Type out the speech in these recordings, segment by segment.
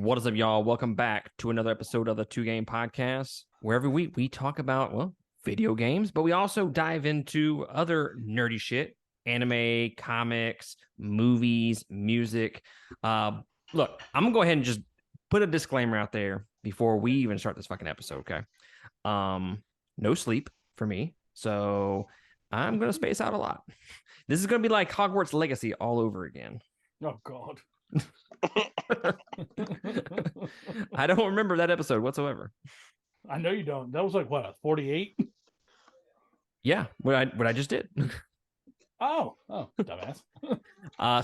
What is up, y'all? Welcome back to another episode of the Two Game Podcast, where every week we talk about, video games, but we also dive into other nerdy shit, anime, comics, movies, music. Look, I'm gonna go ahead and just put a disclaimer out there before we even start this fucking episode, okay? No sleep for me, so I'm gonna space out a lot. This is gonna be like Hogwarts Legacy all over again. Oh God. I don't remember that episode whatsoever. I know you don't. That was like what, 48? Yeah, what I just did. Oh, dumbass.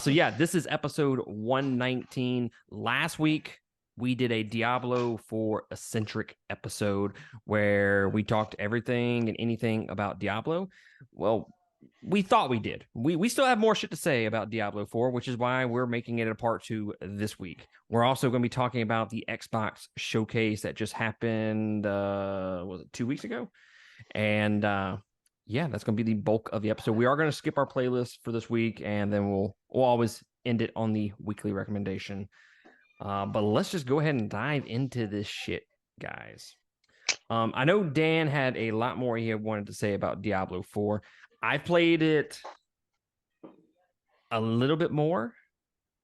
So yeah, this is episode 119. Last week we did a Diablo IV eccentric episode where we talked everything and anything about Diablo. Well, we thought we did. We still have more shit to say about Diablo IV, which is why we're making it a part 2 this week. We're also going to be talking about the Xbox showcase that just happened, was it 2 weeks ago? And yeah, that's going to be the bulk of the episode. We are going to skip our playlist for this week, and then we'll always end it on the weekly recommendation. But let's just go ahead and dive into this shit, guys. I know Dan had a lot more he wanted to say about Diablo 4. I played it a little bit more.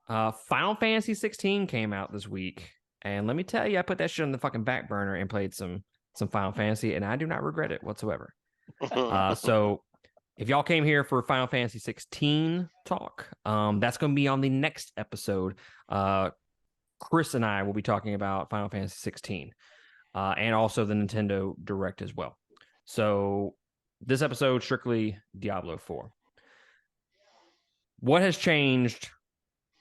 Final Fantasy 16 came out this week, and let me tell you, I put that shit on the fucking back burner and played some Final Fantasy, and I do not regret it whatsoever. So if y'all came here for Final Fantasy 16 talk, that's going to be on the next episode. Chris and I will be talking about Final Fantasy 16 and also the Nintendo Direct as well. So this episode, strictly Diablo 4. What has changed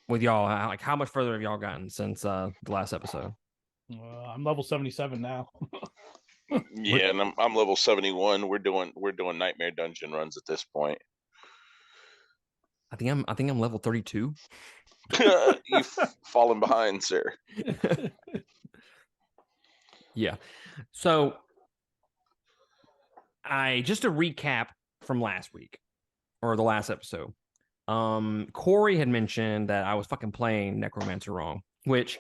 with y'all? Like, how much further have y'all gotten since the last episode? I'm level 77 now. Yeah, and I'm level 71. We're doing Nightmare Dungeon runs at this point. I think I'm level 32. You've fallen behind, sir. Yeah. So just to recap from last week or the last episode, Corey had mentioned that I was fucking playing Necromancer wrong, which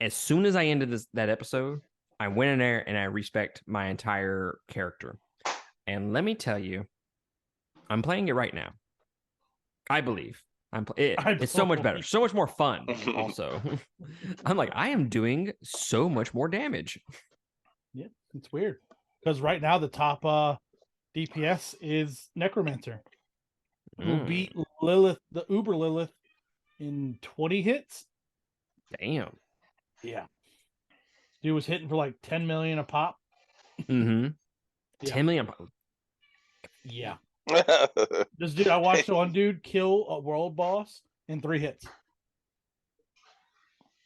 as soon as I ended that episode, I went in there and I respect my entire character. And let me tell you, I'm playing it right now. I believe. It's so much better, so much more fun. Also, I'm like, I am doing so much more damage. Yeah, it's weird because right now the top DPS is Necromancer, who beat Lilith, the Uber Lilith, in 20 hits. Damn. Yeah, dude was hitting for like 10 million a pop. Mm-hmm. Yeah. 10 million. Yeah. This dude, I watched one dude kill a world boss in 3 hits.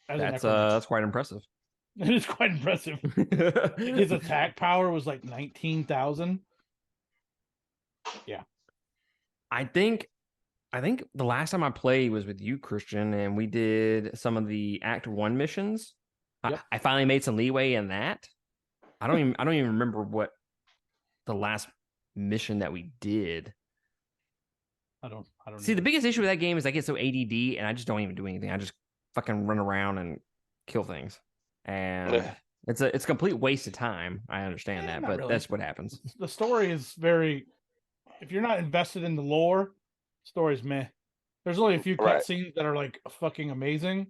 That's quite impressive. It is quite impressive. His attack power was like 19,000. Yeah. I think the last time I played was with you, Christian, and we did some of the Act 1 missions. Yep. I finally made some leeway in that. I don't even remember what the last mission that we did. I don't see. The biggest issue with that game is I get so ADD and I just don't even do anything. I just fucking run around and kill things, and it's a complete waste of time. I understand that, but really. That's what happens. The story is very. If you're not invested in the lore, story's meh. There's only a few cutscenes that are like fucking amazing,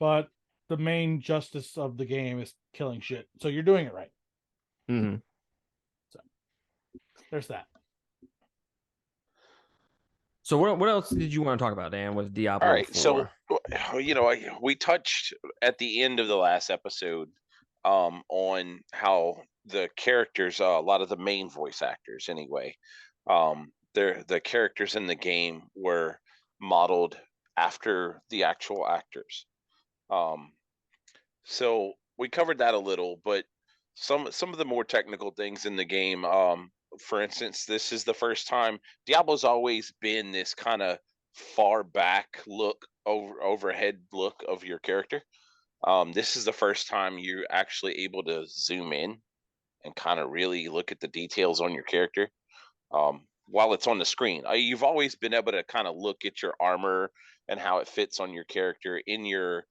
but the main justice of the game is killing shit. So you're doing it right. Mm-hmm. So there's that. So what else did you want to talk about, Dan, with Diablo? All right, 4? So we touched at the end of the last episode on how the characters, a lot of the main voice actors anyway, the characters in the game were modeled after the actual actors. So we covered that a little, but some of the more technical things in the game, for instance, this is the first time. Diablo's always been this kind of far back look, overhead look of your character. This is the first time you're actually able to zoom in and kind of really look at the details on your character while it's on the screen. You've always been able to kind of look at your armor and how it fits on your character in your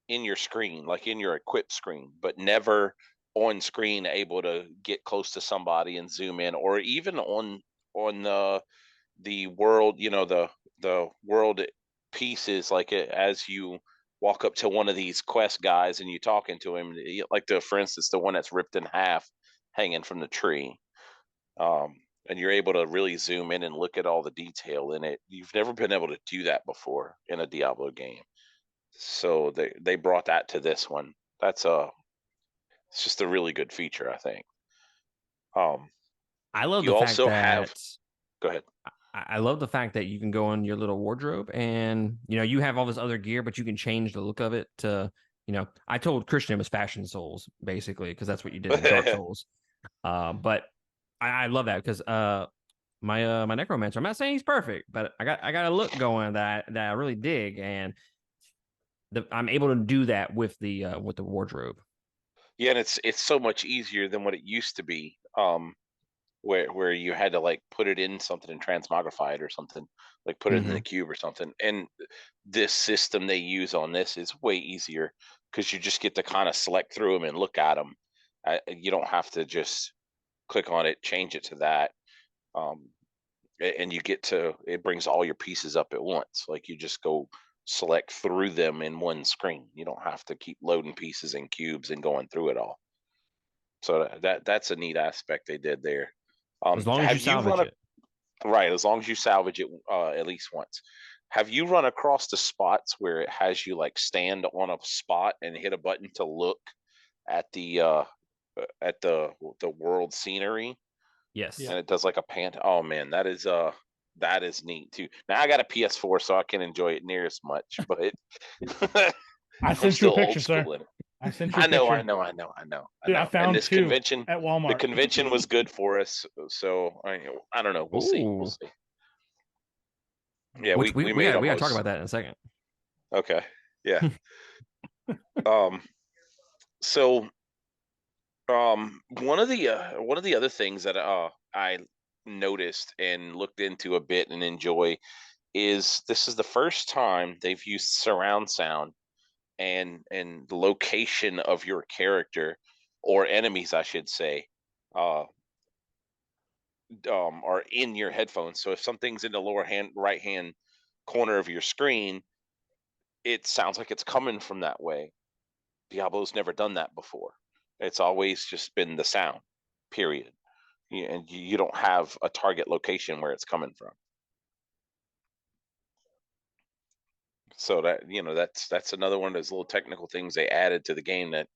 in your screen, like in your equipped screen, but never on screen able to get close to somebody and zoom in, or even on the world, the world pieces, like as you walk up to one of these quest guys and you talking to him, like for instance, the one that's ripped in half, hanging from the tree. And you're able to really zoom in and look at all the detail in it. You've never been able to do that before in a Diablo game. So they brought that to this one. It's just a really good feature, I think. I love You the fact also have. that Go ahead. I love the fact that you can go on your little wardrobe and you have all this other gear, but you can change the look of it to I told Christian it was Fashion Souls basically because that's what you did in Dark Souls. But I love that because my necromancer, I'm not saying he's perfect, but I got a look going that I really dig, and I'm able to do that with the wardrobe. Yeah, and it's so much easier than what it used to be. Where you had to like put it in something and transmogrify it or something, like put it in the cube or something. And this system they use on this is way easier because you just get to kind of select through them and look at them. You don't have to just click on it, change it to that. And it brings all your pieces up at once. Like you just go select through them in one screen. You don't have to keep loading pieces and cubes and going through it all. So that's a neat aspect they did there. As long as you Have you salvage run it. right? As long as you salvage it at least once. Have you run across the spots where it has you like stand on a spot and hit a button to look at the world scenery, Yes. and it does like a pan? Oh man, that is neat too. Now I got a PS4, so I can't enjoy it near as much, but I I'm sent you a still picture, old sir. school in it. I sent you a I know. picture. Dude, I And found this two convention, at the Walmart. convention was good for us. So I don't know. We'll see. We'll Ooh. see. Yeah, Which we we made got to talk almost. about that in a second. Okay. Yeah. um. So one of the other things that I noticed and looked into a bit and enjoy is this is the first time they've used surround sound and the location of your character or enemies, I should say, uh, are in your headphones. So if something's in the right hand corner of your screen, it sounds like it's coming from that way. Diablo's never done that before. It's always just been the sound, period. And you don't have a target location where it's coming from. So that's another one of those little technical things they added to the game that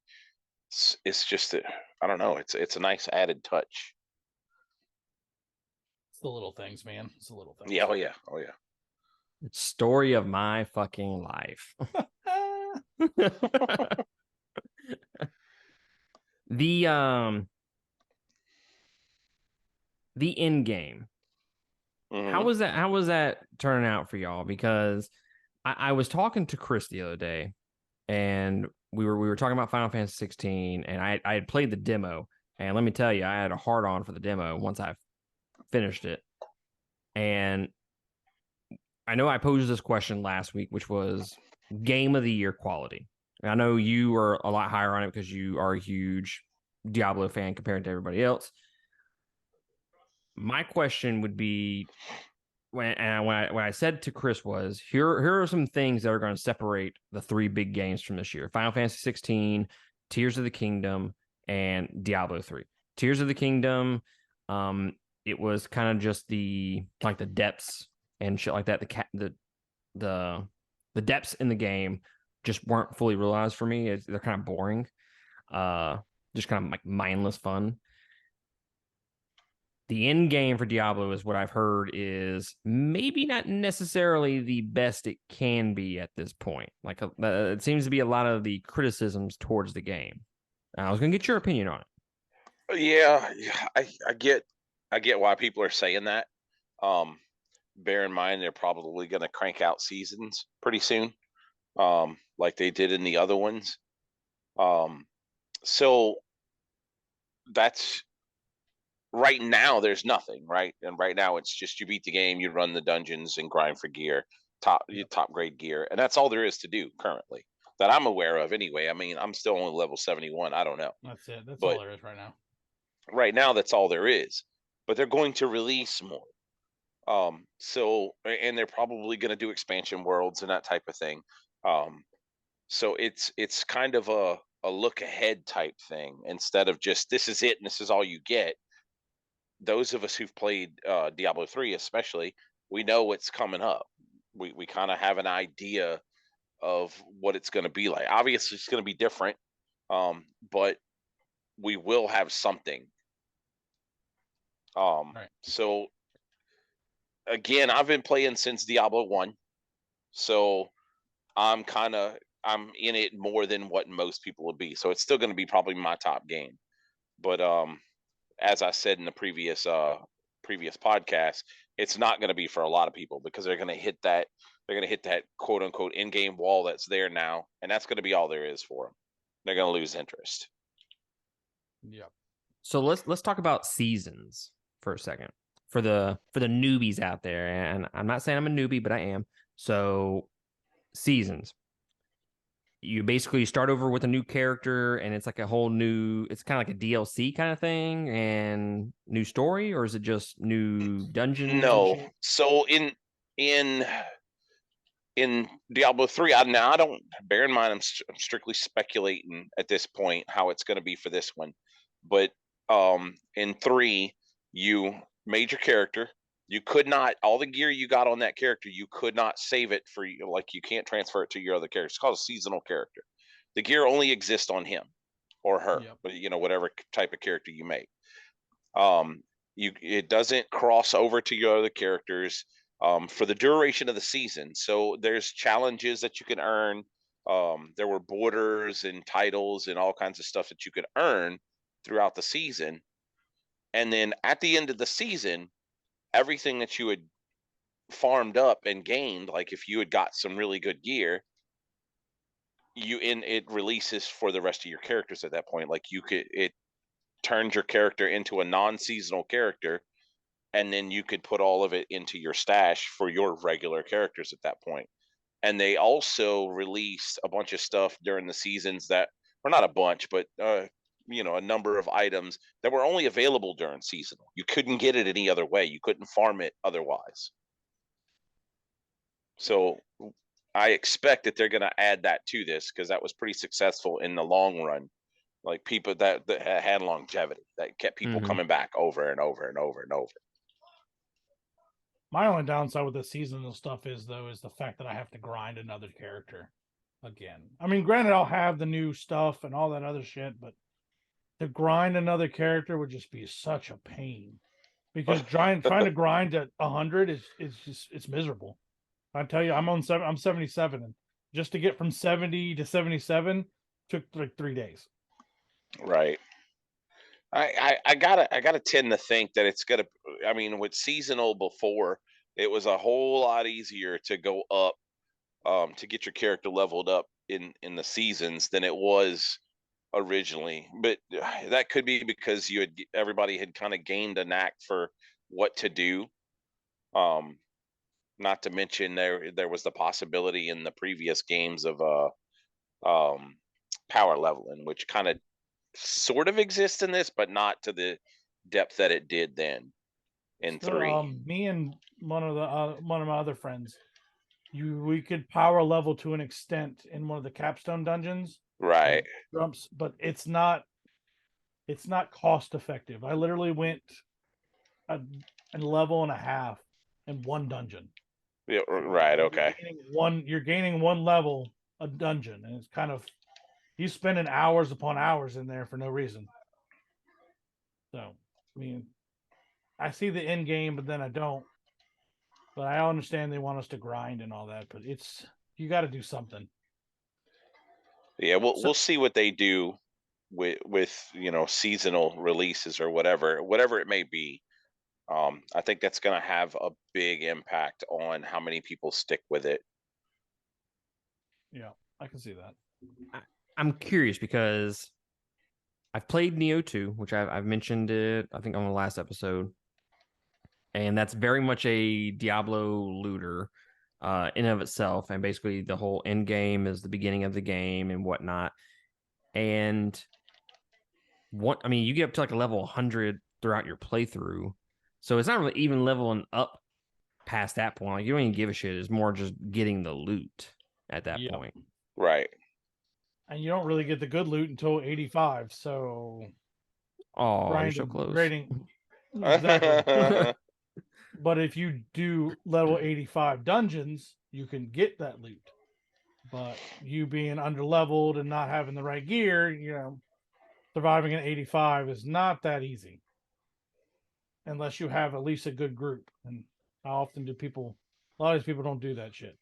it's just I don't know. It's a nice added touch. It's the little things, man. It's the little things. Yeah. Oh yeah. Oh yeah. Story of my fucking life. The end game. How was that turning out for y'all? Because I was talking to Chris the other day, and we were talking about Final Fantasy 16, and I had played the demo, and let me tell you, I had a hard on for the demo once I finished it. And I know I posed this question last week, which was game of the year quality. I know you are a lot higher on it because you are a huge Diablo fan compared to everybody else. My question would be when I said to Chris was here are some things that are going to separate the three big games from this year: Final Fantasy 16, Tears of the Kingdom, and Diablo 3. Tears of the Kingdom, it was kind of just the depths and shit like that. The depths in the game just weren't fully realized for me. They're kind of boring, just kind of like mindless fun. The end game for Diablo is what I've heard is maybe not necessarily the best it can be at this point. Like it seems to be a lot of the criticisms towards the game. I was going to get your opinion on it. Yeah, I get why people are saying that. Bear in mind they're probably going to crank out seasons pretty soon, like they did in the other ones. So that's right now. There's nothing, right? And right now it's just you beat the game, you run the dungeons and grind for gear, top grade gear, and that's all there is to do currently. that I'm aware of anyway. I mean, I'm still only level 71. I don't know. That's it. That's But all there is right now. right now, that's all there is. But they're going to release more. And they're probably going to do expansion worlds and that type of thing. So it's kind of a look ahead type thing instead of just this is it and this is all you get. Those of us who've played Diablo 3 especially, we know what's coming up. We kind of have an idea of what it's going to be like. Obviously it's going to be different. But we will have something. Right. So again, I've been playing since Diablo 1. So I'm in it more than what most people would be. So it's still going to be probably my top game. But as I said in the previous podcast, it's not going to be for a lot of people because they're going to hit that quote unquote in-game wall that's there now, and that's going to be all there is for them. They're going to lose interest. Yep. So let's talk about seasons for a second for the newbies out there. And I'm not saying I'm a newbie, but I am. So seasons. You basically start over with a new character and it's like a whole new, it's kind of like a DLC kind of thing and new story, or is it just new dungeons? No. So in Diablo 3, I don't, bear in mind I'm strictly speculating at this point how it's going to be for this one. But in 3, you made your character. You could not, all the gear you got on that character, you could not save it for you. Like you can't transfer it to your other character. It's called a seasonal character. The gear only exists on him or her, but whatever type of character you make. It doesn't cross over to your other characters for the duration of the season. So there's challenges that you can earn. There were borders and titles and all kinds of stuff that you could earn throughout the season. And then at the end of the season, everything that you had farmed up and gained, like if you had got some really good gear, it releases for the rest of your characters at that point. Like it turns your character into a non-seasonal character, and then you could put all of it into your stash for your regular characters at that point. And they also released a bunch of stuff during the seasons that, or not a bunch, but a number of items that were only available during seasonal. You couldn't get it any other way. You couldn't farm it otherwise. So I expect that they're going to add that to this because that was pretty successful in the long run. Like people that had longevity, that kept people coming back over and over and over and over. My only downside with the seasonal stuff is the fact that I have to grind another character again. I mean, granted, I'll have the new stuff and all that other shit, but to grind another character would just be such a pain because trying to grind at 100 is just, it's miserable. I tell you, I'm 77, and just to get from 70 to 77 took like 3 days. Right. I gotta tend to think that it's gonna. I mean, with seasonal before, it was a whole lot easier to go up, to get your character leveled up in the seasons than it was originally. But that could be because everybody had kind of gained a knack for what to do. Not to mention there was the possibility in the previous games of power leveling, which kind of sort of exists in this, but not to the depth that it did then in 3. Me and one of my other friends, we could power level to an extent in one of the capstone dungeons, right? But it's not cost effective. I literally went a level and a half in one dungeon. Yeah, right. Okay. You're gaining one level a dungeon, and it's kind of, you spending hours upon hours in there for no reason. So, I mean, I see the end game, but then I don't. But I understand they want us to grind and all that, but you got to do something. Yeah, we'll see what they do with seasonal releases or whatever it may be. I think that's going to have a big impact on how many people stick with it. Yeah, I can see that. I'm curious because I've played Neo 2, which I've mentioned it, I think, on the last episode. And that's very much a Diablo looter. in and of itself, and basically the whole end game is the beginning of the game and whatnot. And I mean, you get up to like a level 100 throughout your playthrough, so it's not really even leveling up past that point. Like, you don't even give a shit. It's more just getting the loot at that point. Right. And you don't really get the good loot until 85. So, oh, you're so close. Grading, exactly. But if you do level 85 dungeons, you can get that loot. But you being underleveled and not having the right gear, surviving at 85 is not that easy. Unless you have at least a good group. And how often do a lot of these people don't do that shit.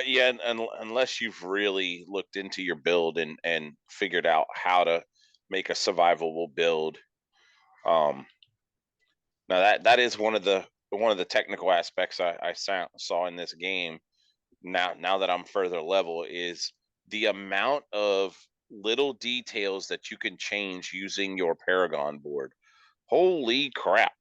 Yeah, and unless you've really looked into your build and figured out how to make a survivable build. Now that is one of the technical aspects I saw in this game. Now that I'm further level, is the amount of little details that you can change using your Paragon board. Holy crap!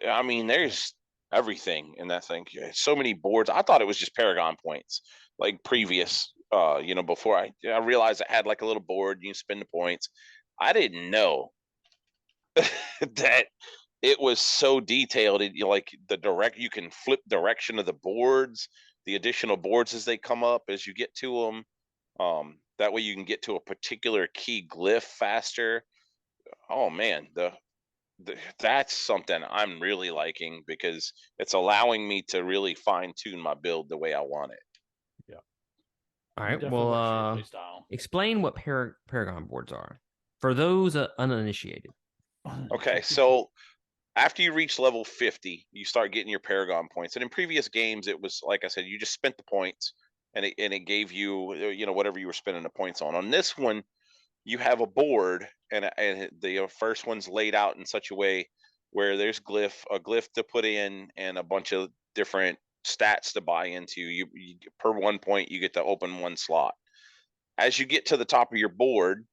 I mean, there's everything in that thing. So many boards. I thought it was just Paragon points, like previous. Before I realized it had like a little board. You spend the points. I didn't know that it was so detailed. Like you can flip direction of the boards, the additional boards as they come up as you get to them. That way you can get to a particular key glyph faster. Oh man, that's something I'm really liking, because it's allowing me to really fine tune my build the way I want it. Yeah. All right. Well, explain what Paragon boards are for those uninitiated. Okay, so after you reach level 50, you start getting your Paragon points. And in previous games, it was like I said, you just spent the points, and it gave you whatever you were spending the points on. On this one, you have a board, and the first one's laid out in such a way where there's a glyph to put in, and a bunch of different stats to buy into. You per 1 point, you get to open one slot. As you get to the top of your board,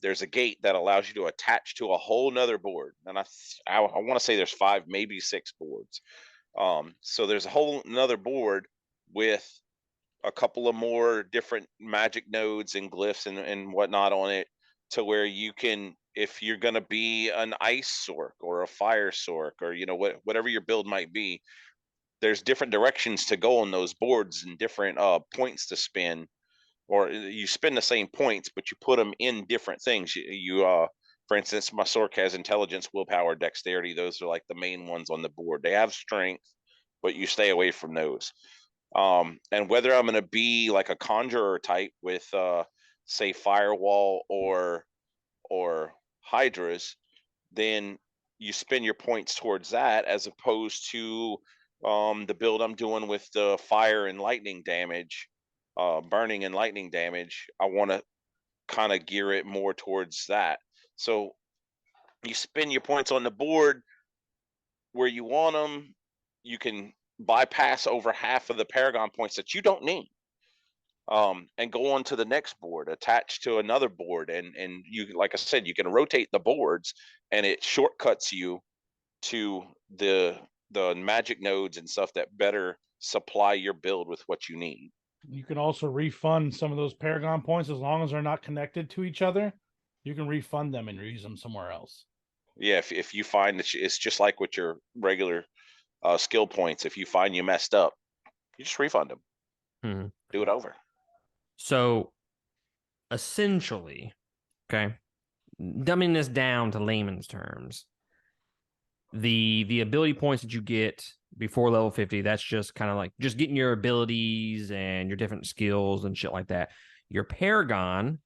there's a gate that allows you to attach to a whole nother board, and I want to say there's 5, maybe 6 boards. So there's a whole another board with a couple of more different magic nodes and glyphs and whatnot on it, to where you can, if you're going to be an ice sork or a fire sork, or whatever your build might be, there's different directions to go on those boards and different points to spin, or you spend the same points, but you put them in different things. For instance, my sork has intelligence, willpower, dexterity. Those are like the main ones on the board. They have strength, but you stay away from those. And whether I'm going to be like a conjurer type with say firewall or hydras, then you spend your points towards that, as opposed to the build I'm doing with the fire and lightning damage, burning and lightning damage. I want to kind of gear it more towards that. So you spend your points on the board where you want them. You can bypass over half of the Paragon points that you don't need, and go on to the next board, attached to another board, and you, like I said, you can rotate the boards, and it shortcuts you to the magic nodes and stuff that better supply your build with what you need. You can also refund some of those Paragon points as long as they're not connected to each other. You can refund them and use them somewhere else. Yeah, if you find that it's just like with your regular skill points, if you find you messed up, you just refund them. Do it over. So essentially, okay, dumbing this down to layman's terms, the ability points that you get before level 50, that's just kind of like just getting your abilities and your different skills and shit like that. Your Paragon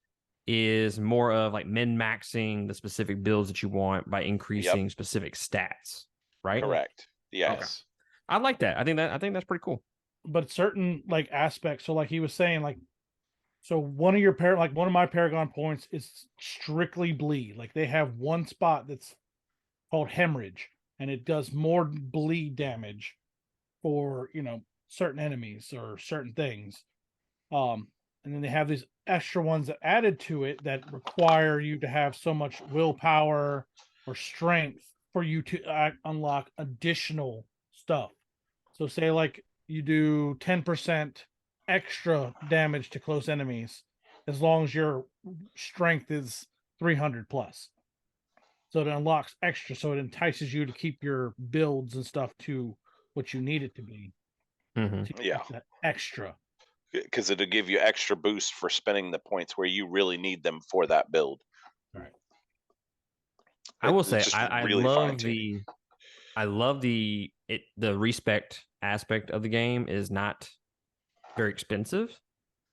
is more of like min-maxing the specific builds that you want by increasing specific stats, right? Correct. Yes. Okay. I like that. I think that's pretty cool. But certain like aspects, so like he was saying, like, so one of my Paragon points is strictly bleed. Like they have one spot that's called hemorrhage, and it does more bleed damage for certain enemies or certain things. And then they have these extra ones that added to it that require you to have so much willpower or strength for you to unlock additional stuff. So say like you do 10% extra damage to close enemies as long as your strength is 300 plus. So it unlocks extra, so it entices you to keep your builds and stuff to what you need it to be. Mhm. To Yeah. get that extra. Because it'll give you extra boost for spending the points where you really need them for that build. Right. I will It's say just I really love fine-tuning. the respect aspect of the game is not very expensive.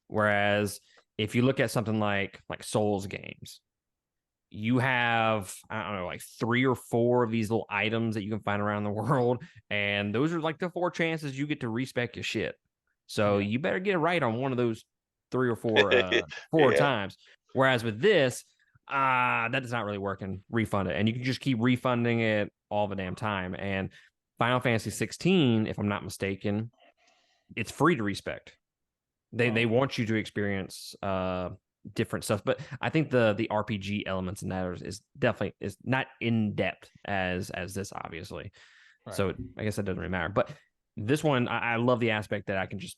Whereas if you look at something like Souls games, you have, I don't know, like 3 or 4 of these little items that you can find around the world, and those are like the 4 chances you get to respec your shit. So Yeah. you better get it right on one of those 3 or 4 Yeah. times. Whereas with this, that does not really work, and refund it, and you can just keep refunding it all the damn time. And Final Fantasy 16, if I'm not mistaken, it's free to respect. They want you to experience different stuff, but I think the RPG elements in that is definitely is not in depth as this, obviously. Right. So I guess that doesn't really matter. But this one, I love the aspect that I can just,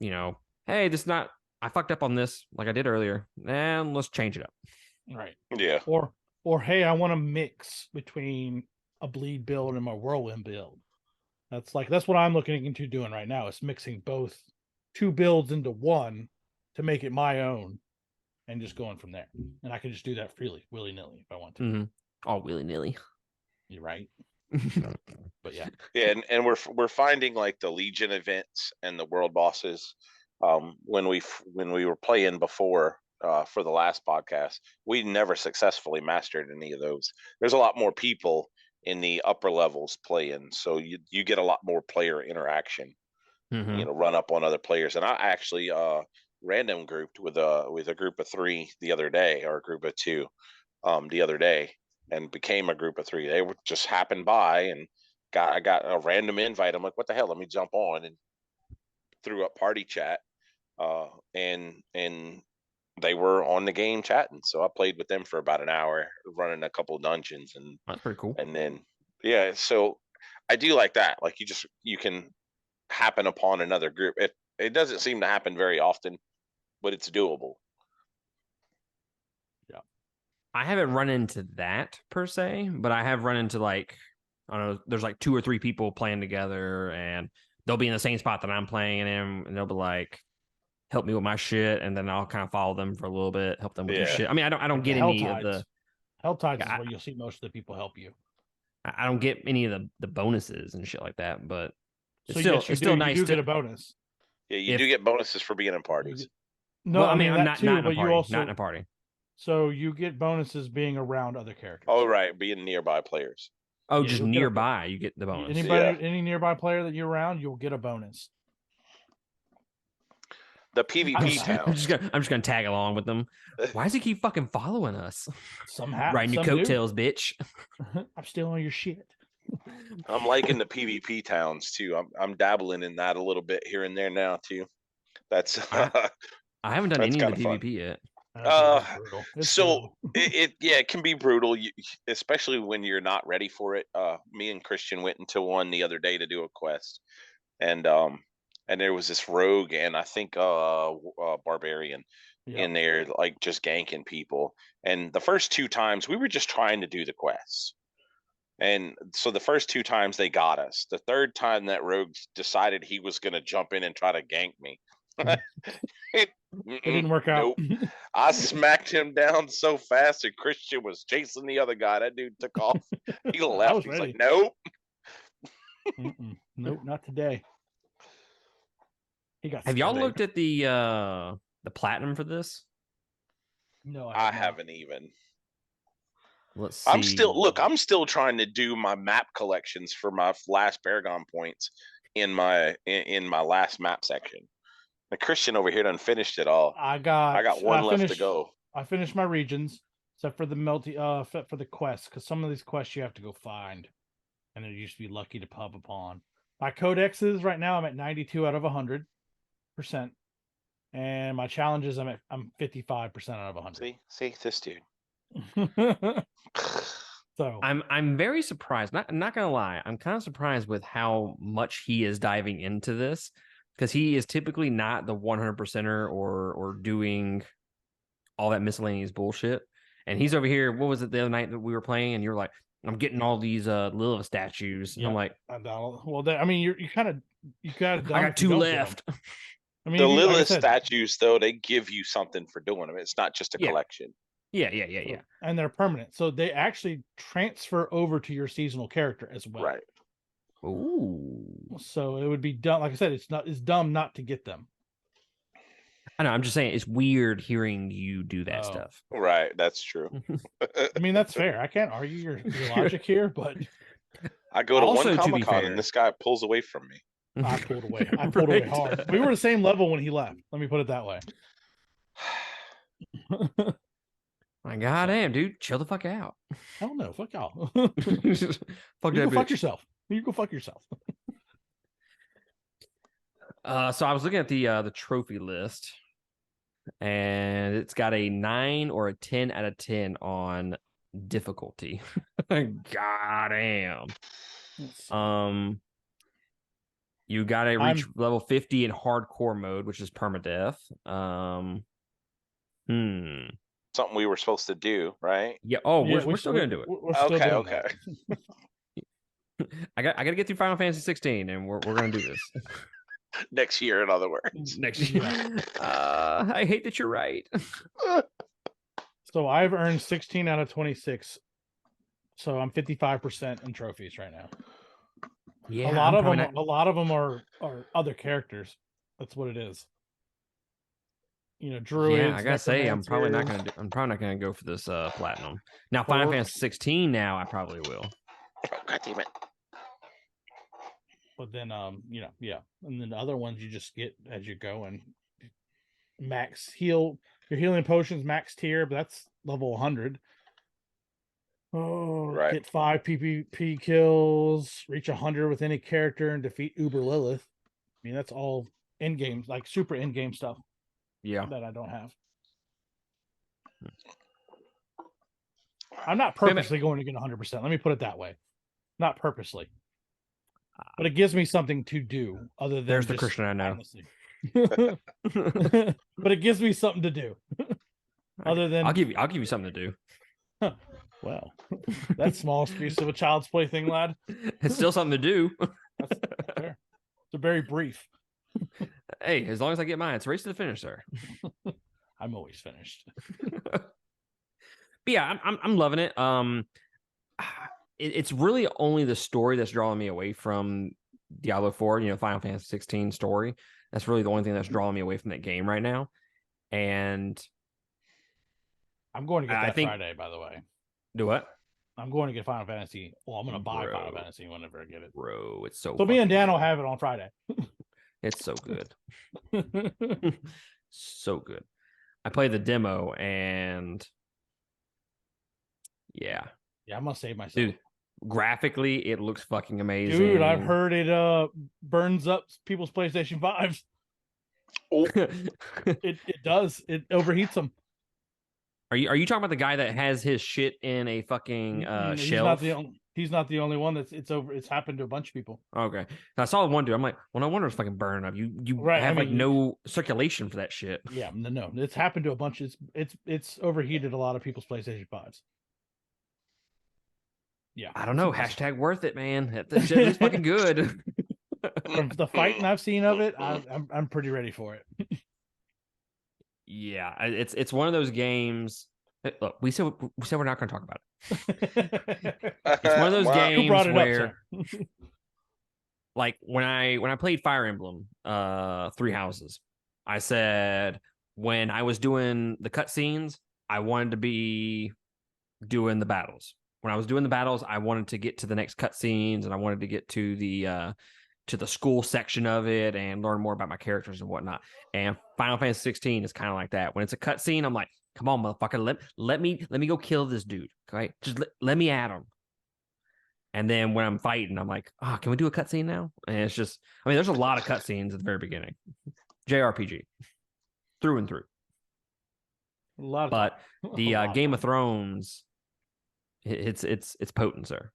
hey, this is not, I fucked up on this like I did earlier, and let's change it up. Right. Yeah. Or hey, I want to mix between a bleed build and my whirlwind build. That's what I'm looking into doing right now, is mixing both 2 builds into one to make it my own and just going from there. And I can just do that freely, willy-nilly if I want to. Mm-hmm. All willy-nilly. You're right. But yeah. Yeah, and we're finding like the Legion events and the world bosses. When we were playing before for the last podcast, we never successfully mastered any of those. There's a lot more people in the upper levels playing, so you get a lot more player interaction. Mm-hmm. Run up on other players, and I actually random grouped with a group of 3 the other day, or a group of 2 the other day, and became a group of 3. They were just happened by, and I got a random invite. I'm like, what the hell? Let me jump on, and threw up party chat, and they were on the game chatting. So I played with them for about an hour, running a couple dungeons, and That's pretty cool. then yeah. So I do like that. Like you can happen upon another group. It doesn't seem to happen very often, but it's doable. Yeah. I haven't run into that per se, but I have run into I don't know, there's like 2 or 3 people playing together, and they'll be in the same spot that I'm playing in, and they'll be like, help me with my shit, and then I'll kind of follow them for a little bit, help them with their Yeah. shit. I mean, I don't Like get the any of the Helltides I, is where you'll see most of the people help you. I don't get any of the bonuses and shit like that, but it's So still yes, you it's do. still You nice do to get a bonus. Yeah, you if do get bonuses for being in parties. No, well, I mean I'm that not too, in a but you party, also not in a party. so you get bonuses being around other characters. Oh, right, being nearby players. Oh, Yeah, just you'll get a nearby, you get the bonus. Any nearby player that you're around, you'll get a bonus. The PvP towns. I'm just gonna tag along with them. Why does he keep fucking following us? Some Riding your some do. coattails, bitch. I'm stealing your shit. I'm liking the PvP towns too. I'm dabbling in that a little bit here and there now too. That's I haven't done that's any of kind the of fun. PvP yet. It's brutal. It's So brutal. it can be brutal, especially when you're not ready for it. Me and Christian went into one the other day to do a quest, and there was this rogue and I think barbarian in there, like just ganking people. And the first 2 times we were just trying to do the quests. And so the first 2 times they got us. The third time that rogue decided he was going to jump in and try to gank me. It didn't work out. Nope. I smacked him down so fast, and Christian was chasing the other guy. That dude took off. He left. He's like, nope. Nope, not today. He got. Have y'all looked at the platinum for this? No, I haven't even. Let's see. I'm still trying to do my map collections for my last Paragon points in my last map section. The Christian over here done finished it all. I got one left to go. I finished my regions, except for the for the quests, because some of these quests you have to go find, and then you used to be lucky to pop upon. My codexes right now I'm at 92 out of 100%, and my challenges I'm 55% out of 100. See this dude. So I'm very surprised. Not gonna lie, I'm kind of surprised with how much he is diving into this, because he is typically not the 100%er or doing all that miscellaneous bullshit. And he's over here. What was it the other night that we were playing? And you're like, I'm getting all these Lilith statues. And I'm like, well, I mean, you gotta I got 2 left. I mean, the like Lilith statues, though, they give you something for doing them. It's not just a collection. Yeah. And they're permanent, so they actually transfer over to your seasonal character as well. Right. Ooh. So it would be dumb. Like I said, it's dumb not to get them. I know. I'm just saying it's weird hearing you do that stuff. Right. That's true. I mean, that's fair. I can't argue your logic here, but I go to one Comic-Con and this guy pulls away from me. I pulled away. I pulled away hard. We were the same level when he left. Let me put it that way. My goddamn, dude, chill the fuck out. Hell no, fuck y'all. Fuck you that go bitch. fuck yourself. You go fuck yourself. So I was looking at the trophy list, and it's got a 9 or a 10 out of 10 on difficulty. Goddamn. You gotta reach level 50 in hardcore mode, which is permadeath. Something we were supposed to do, right? Yeah. Oh, we're still gonna do it. Okay. I gotta get through Final Fantasy 16, and we're gonna do this next year. In other words, next year. I hate that you're right. So I've earned 16 out of 26. So I'm 55% in trophies right now. Yeah, a lot of them are other characters. That's what it is. You know, druids. Yeah, I gotta say, I'm probably not gonna go for this platinum. Now, Final Fantasy 16. Now, I probably will. God damn it! But then, and then the other ones you just get as you go, and max heal. Your healing potions max tier, but that's level 100. Oh, right. Get 5 PvP kills, reach 100 with any character, and defeat Uber Lilith. I mean, that's all end game, like super end game stuff. Yeah, that I don't have. I'm not purposely going to get 100%. Let me put it that way. Not purposely, but it gives me something to do other than there's the Christian I know. But it gives me something to do. Other than I'll give you something to do. Well, that's small piece of a child's play thing, lad. It's still something to do. That's fair. It's very brief. Hey, as long as I get mine, it's race to the finish, sir. I'm always finished. But yeah, I'm loving it. It's really only the story that's drawing me away from Diablo IV. Final Fantasy 16 story. That's really the only thing that's drawing me away from that game right now. And I'm going to get that Friday, by the way. Do what? I'm going to get Final Fantasy. Well, I'm going to buy Final Fantasy whenever I get it. Bro, it's so. So me and Dan will have it on Friday. It's so good. So good. I played the demo and yeah, I'm gonna save myself. Dude, graphically, it looks fucking amazing. Dude, I've heard it burns up people's PlayStation 5s. Oh. it does. It overheats them. Are you talking about the guy that has his shit in a fucking shelf? He's not the only one it's happened to a bunch of people. Okay. I saw one dude. I'm like, well, no wonder it's fucking burning up. You have no circulation for that shit. Yeah, no. It's happened to a bunch. It's overheated a lot of people's PlayStation 5s. Yeah. I don't know. Hashtag worth it, man. That shit looks fucking good. From the fighting I've seen of it, I'm pretty ready for it. Yeah, it's one of those games. Look, we said we're not going to talk about it. It's one of those games where, like when I played Fire Emblem, Three Houses, I said when I was doing the cutscenes, I wanted to be doing the battles. When I was doing the battles, I wanted to get to the next cutscenes, and I wanted to get to the school section of it and learn more about my characters and whatnot. And Final Fantasy 16 is kind of like that. When it's a cutscene, I'm like, come on, motherfucker, let me go kill this dude. Okay, just let me at him. And then when I'm fighting, I'm like, can we do a cutscene now? And it's just, there's a lot of cutscenes at the very beginning. JRPG, through and through. A lot. But the Game of Thrones It's potent, sir.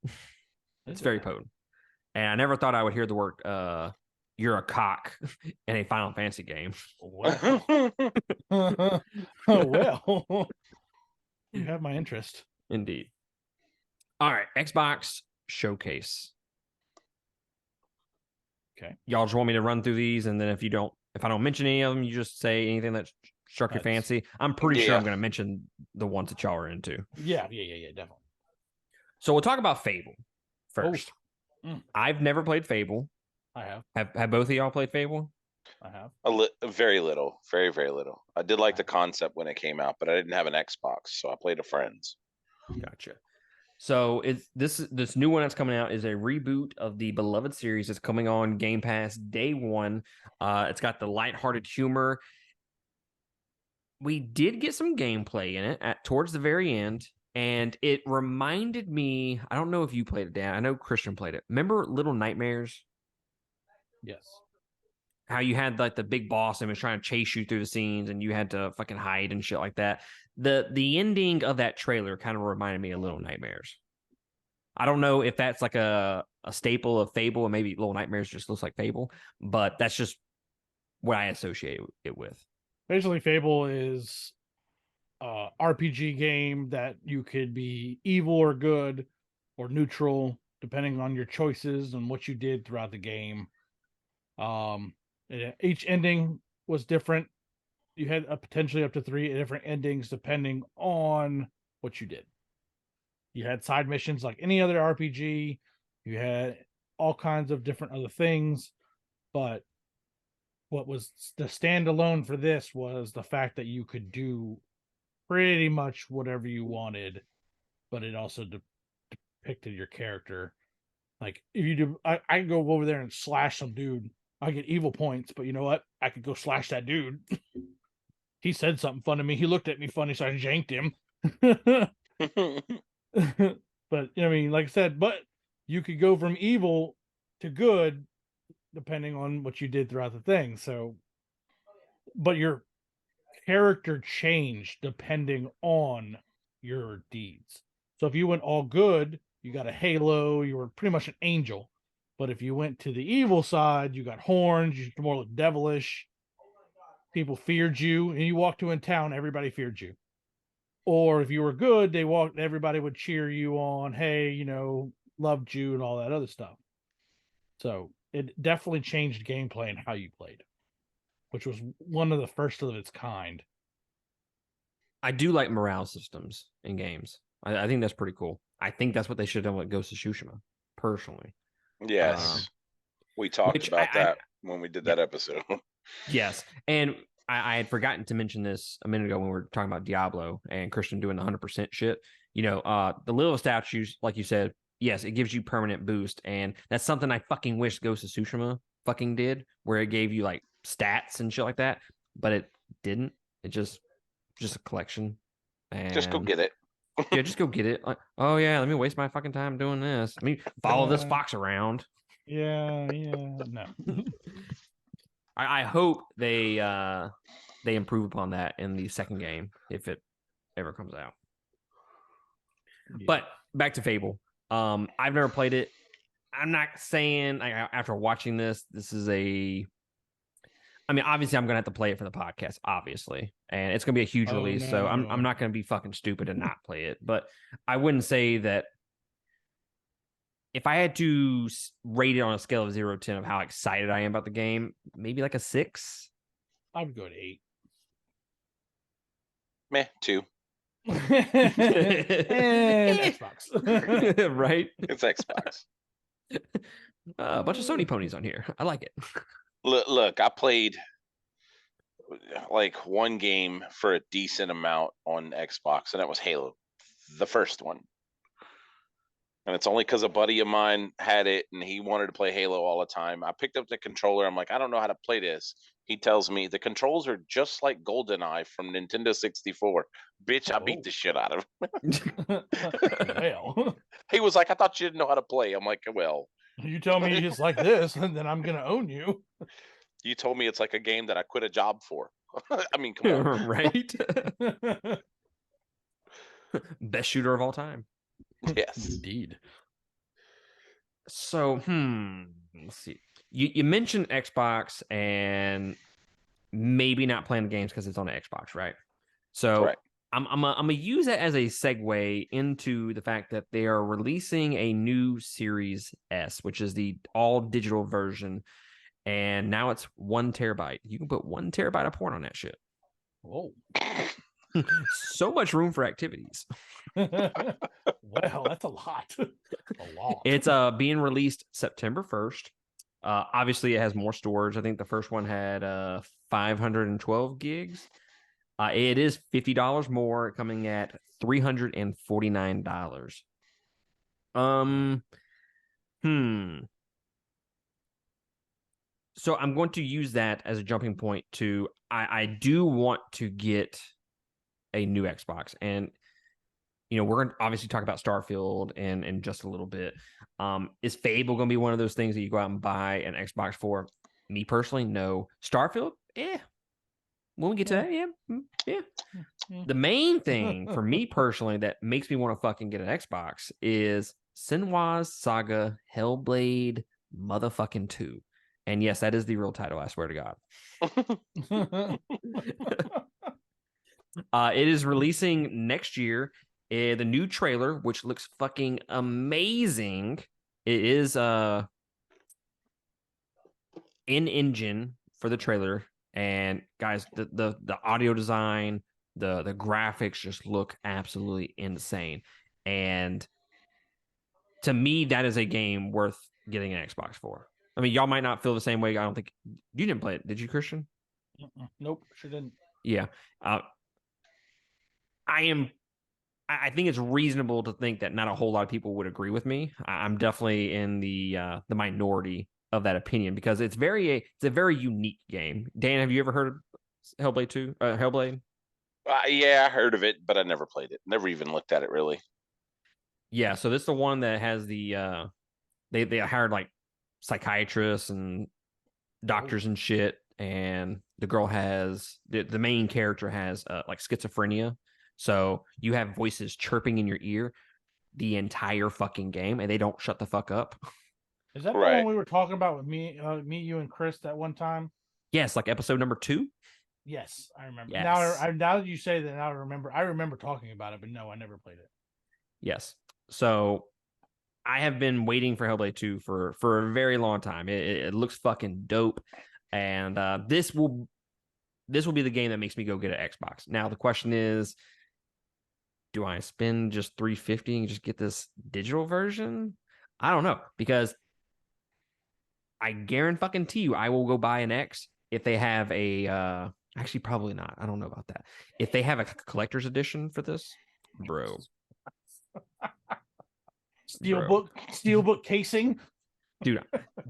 It's very potent. And I never thought I would hear the word "you're a cock" in a Final Fantasy game. Well, well, you have my interest. Indeed. All right, Xbox Showcase. Okay. Y'all just want me to run through these, and then if I don't mention any of them, you just say anything that struck your fancy. I'm pretty sure I'm going to mention the ones that y'all are into. Yeah, definitely. So we'll talk about Fable first. Oh. I've never played Fable. I have. Have both of y'all played Fable? I have. Very little. Very, very little. I did like the concept when it came out, but I didn't have an Xbox, so I played a friend's. Gotcha. So this new one that's coming out is a reboot of the beloved series. It's coming on Game Pass day one. It's got the lighthearted humor. We did get some gameplay in it towards the very end, and it reminded me. I don't know if you played it, Dan. I know Christian played it. Remember Little Nightmares? Yes. How you had like the big boss and was trying to chase you through the scenes, and you had to fucking hide and shit like that. The ending of that trailer kind of reminded me of Little Nightmares. I don't know if that's like a staple of Fable, and maybe Little Nightmares just looks like Fable, but that's just what I associate it with. Basically, Fable is a RPG game that you could be evil or good or neutral, depending on your choices and what you did throughout the game. Each ending was different. You had potentially up to 3 different endings depending on what you did. You had side missions like any other RPG. You had all kinds of different other things, but what was the standalone for this was the fact that you could do pretty much whatever you wanted, but it also depicted your character. Like if you do, I can go over there and slash some dude. I get evil points, but you know what? I could go slash that dude. He said something funny to me. He looked at me funny, so I janked him. But I mean, like I said, but you could go from evil to good depending on what you did throughout the thing. So, but your character changed depending on your deeds. So if you went all good, you got a halo, you were pretty much an angel. But if you went to the evil side, you got horns, you more look devilish. People feared you, and you walked to a town, everybody feared you. Or if you were good, everybody would cheer you on, hey, loved you and all that other stuff. So it definitely changed gameplay and how you played, which was one of the first of its kind. I do like morale systems in games. I think that's pretty cool. I think that's what they should have done with Ghost of Tsushima, personally. Yes. We talked about that when we did that episode. Yes. And I had forgotten to mention this a minute ago when we were talking about Diablo and Christian doing the 100% shit. The little statues, like you said, yes, it gives you permanent boost. And that's something I fucking wish Ghost of Tsushima fucking did, where it gave you like stats and shit like that. But it didn't. It just a collection. And just go get it. Yeah, just go get it. Like, oh yeah, let me waste my fucking time doing this. I mean, follow this fox around. Yeah, no. I hope they improve upon that in the second game if it ever comes out. Yeah. But back to Fable. I've never played it. I'm not saying after watching this is a. I mean, obviously, I'm gonna have to play it for the podcast, obviously, and it's gonna be a huge release. No. So I'm not gonna be fucking stupid and not play it. But I wouldn't say that. If I had to rate it on a scale of 0 to 10 of how excited I am about the game, maybe like a 6. I would go to 8. Meh, 2. And Xbox. Right? It's Xbox. A bunch of Sony ponies on here. I like it. Look, I played like one game for a decent amount on Xbox, and that was Halo, the first one. And it's only because a buddy of mine had it and he wanted to play Halo all the time. I picked up the controller. I'm like, I don't know how to play this. He tells me the controls are just like GoldenEye from Nintendo 64. Bitch, I beat the shit out of him. Well. He was like, I thought you didn't know how to play. I'm like, well. You tell me it's like this, and then I'm going to own you. You told me it's like a game that I quit a job for. I mean, come on. Right? Best shooter of all time. Yes. Indeed. So, let's see. You mentioned Xbox and maybe not playing the games because it's on the Xbox, right? So Right. I'm gonna use that as a segue into the fact that they are releasing a new Series S, which is the all digital version, and now it's 1 terabyte. You can put 1 terabyte of porn on that shit. Whoa. So much room for activities. Well, that's a lot. A lot. It's being released September 1st. Obviously, it has more storage. I think the first one had 512 gigs. It is $50 more, coming at $349. Hmm. So I'm going to use that as a jumping point to I do want to get a new Xbox. And we're going to obviously talk about Starfield in just a little bit. Is Fable going to be one of those things that you go out and buy an Xbox for? Me personally, no. Starfield, when we get to that, yeah. The main thing for me personally that makes me want to fucking get an Xbox is Senua's Saga Hellblade motherfucking 2. And yes, that is the real title, I swear to God. It is releasing next year. The new trailer, which looks fucking amazing. It is in engine for the trailer. And guys, the audio design, the graphics just look absolutely insane. And to me, that is a game worth getting an Xbox for. I mean, y'all might not feel the same way. I don't think you didn't play it, did you, Christian? Nope, sure didn't. Yeah. I think it's reasonable to think that not a whole lot of people would agree with me. I'm definitely in the minority of that opinion because it's a very unique game. Dan, have you ever heard of Hellblade 2? Hellblade? Yeah, I heard of it, but I never played it. Never even looked at it really. Yeah, so this is the one that has the they hired like psychiatrists and doctors and shit, and the girl has the main character has like schizophrenia. So you have voices chirping in your ear the entire fucking game, and they don't shut the fuck up. Is that the Right. one we were talking about with me, you, and Chris that one time? Yes, like episode number 2. Yes, I remember. Yes. Now that you say that, now I remember. I remember talking about it, but no, I never played it. Yes. So I have been waiting for Hellblade 2 for a very long time. It looks fucking dope, and this will be the game that makes me go get an Xbox. Now the question is, do I spend just $350 and just get this digital version? I don't know, because I guarantee you I will go buy an X if they have a actually probably not. I don't know about that. If they have a collector's edition for this, bro. Steelbook casing. Dude,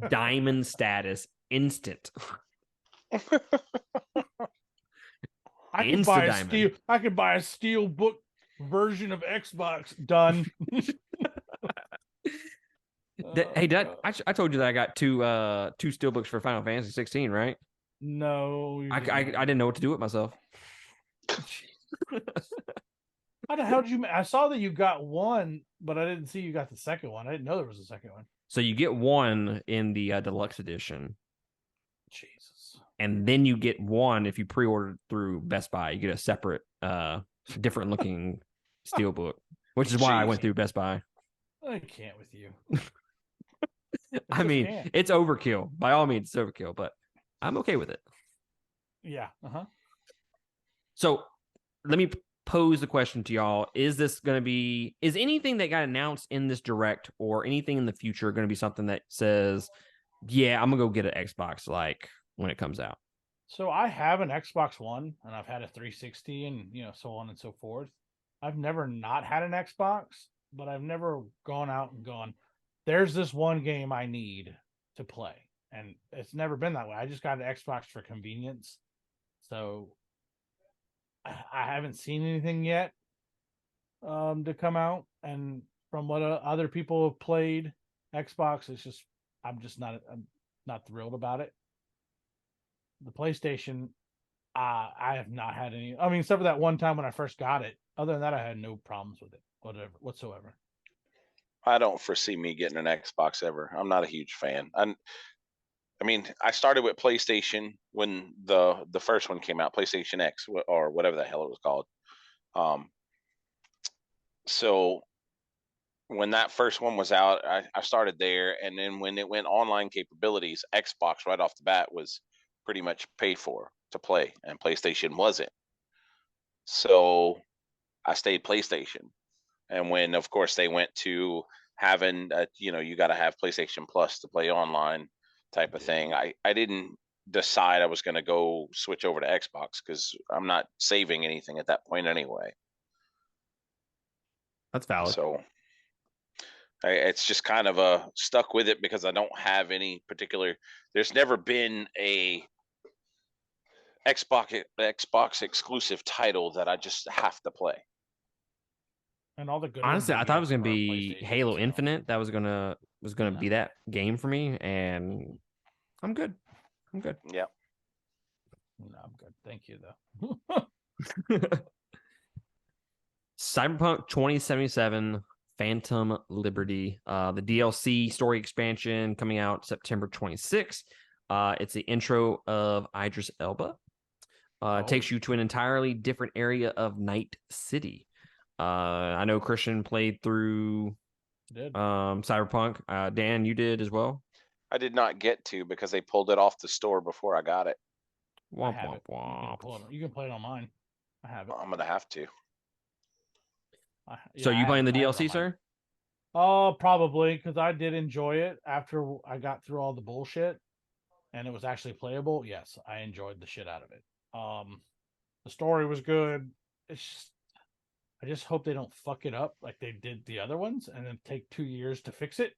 diamond status instant. I could buy a steelbook version of Xbox. Done. Hey, I told you that I got two steelbooks for Final Fantasy 16, right? No, I didn't know what to do with myself. How the hell did you? I saw that you got one, but I didn't see you got the second one. I didn't know there was a second one. So you get one in the deluxe edition. Jesus. And then you get one if you pre-order through Best Buy. You get a separate, different looking steelbook, which is why I went through Best Buy. I can't with you. I mean, it's overkill. By all means, it's overkill, but I'm okay with it. Yeah. So let me pose the question to y'all. Is anything that got announced in this direct or anything in the future going to be something that says, yeah, I'm going to go get an Xbox like when it comes out? So I have an Xbox One and I've had a 360 and, so on and so forth. I've never not had an Xbox, but I've never gone out and gone, there's this one game I need to play. And it's never been that way. I just got an Xbox for convenience. So I haven't seen anything yet to come out. And from what other people have played Xbox, I'm not thrilled about it. The PlayStation, I have not had any, except for that one time when I first got it. Other than that, I had no problems with it, whatsoever. I don't foresee me getting an Xbox ever. I'm not a huge fan. I mean, I started with PlayStation when the first one came out, PlayStation X or whatever the hell it was called. Um, so when that first one was out, I started there, and then when it went online capabilities, Xbox right off the bat was pretty much paid for to play, and PlayStation wasn't. So I stayed PlayStation, and when, of course, they went to having, you got to have PlayStation Plus to play online type of thing. I didn't decide I was going to go switch over to Xbox because I'm not saving anything at that point anyway. That's valid. So it's just kind of stuck with it because I don't have any particular. There's never been a Xbox exclusive title that I just have to play. And all the good Honestly, ones I thought it was gonna are on be PlayStation, Halo so. Infinite. That was gonna be that game for me, and I'm good. I'm good. Yeah. No, I'm good. Thank you, though. Cyberpunk 2077 Phantom Liberty. The DLC story expansion coming out September 26th. It's the intro of Idris Elba. It takes you to an entirely different area of Night City. I know Christian played through Cyberpunk. Dan, you did as well? I did not get to because they pulled it off the store before I got it. Womp, womp, womp. You can play it on mine. I have it. I'm going to have to. So you playing the DLC, sir? Oh, probably, because I did enjoy it after I got through all the bullshit and it was actually playable. Yes, I enjoyed the shit out of it. The story was good. I just hope they don't fuck it up like they did the other ones and then take 2 years to fix it.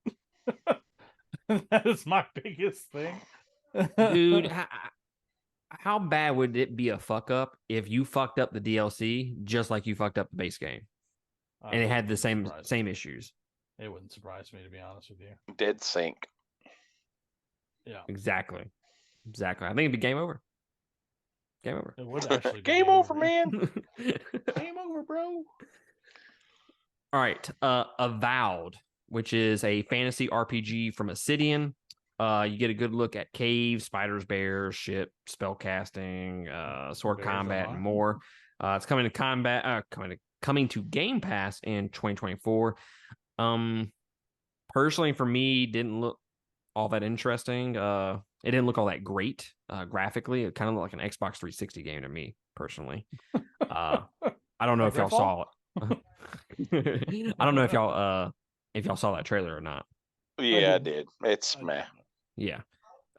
That is my biggest thing. Dude, how bad would it be a fuck up if you fucked up the DLC just like you fucked up the base game? And it had the same issues. It wouldn't surprise me, to be honest with you. Dead sync. Yeah. Exactly. I think it'd be game over. Game over. It would actually be game over, man. Game over, bro. All right. Avowed, which is a fantasy RPG from Obsidian. You get a good look at caves, spiders, bears, ship, spell casting, sword combat, and more. It's coming to Game Pass in 2024. Personally, for me, didn't look all that interesting. It didn't look all that great graphically. It kind of looked like an Xbox 360 game to me, personally. I don't know if y'all saw it. I don't know if y'all saw that trailer or not. Yeah, I did. It's meh. Yeah.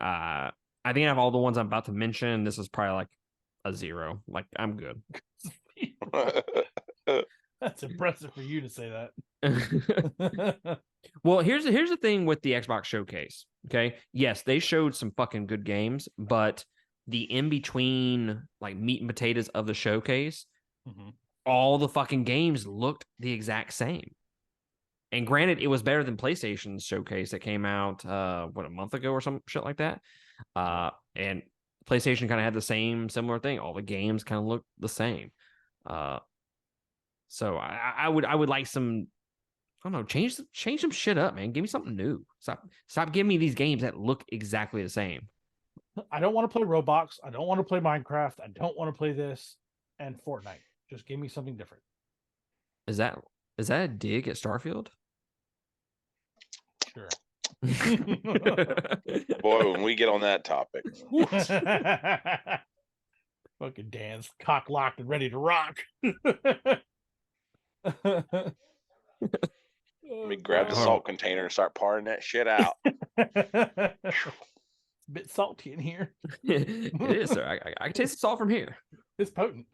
I think out of all the ones I'm about to mention, this is probably like a 0. Like, I'm good. That's impressive for you to say that. Well, here's the thing with the Xbox showcase. Okay. Yes, they showed some fucking good games, but the in-between, like, meat and potatoes of the showcase, all the fucking games looked the exact same. And granted, it was better than PlayStation's showcase that came out, a month ago or some shit like that. And PlayStation kind of had the similar thing. All the games kind of looked the same. So I would like some, I don't know, change some shit up, man. Give me something new. Stop giving me these games that look exactly the same. I don't want to play Roblox. I don't want to play Minecraft. I don't want to play this and Fortnite. Just give me something different. Is that a dig at Starfield? Sure. Boy, when we get on that topic. Fucking Dan's cock locked and ready to rock. Let me grab the salt container and start pouring that shit out. It's a bit salty in here. It is, sir. I can taste the salt from here. It's potent.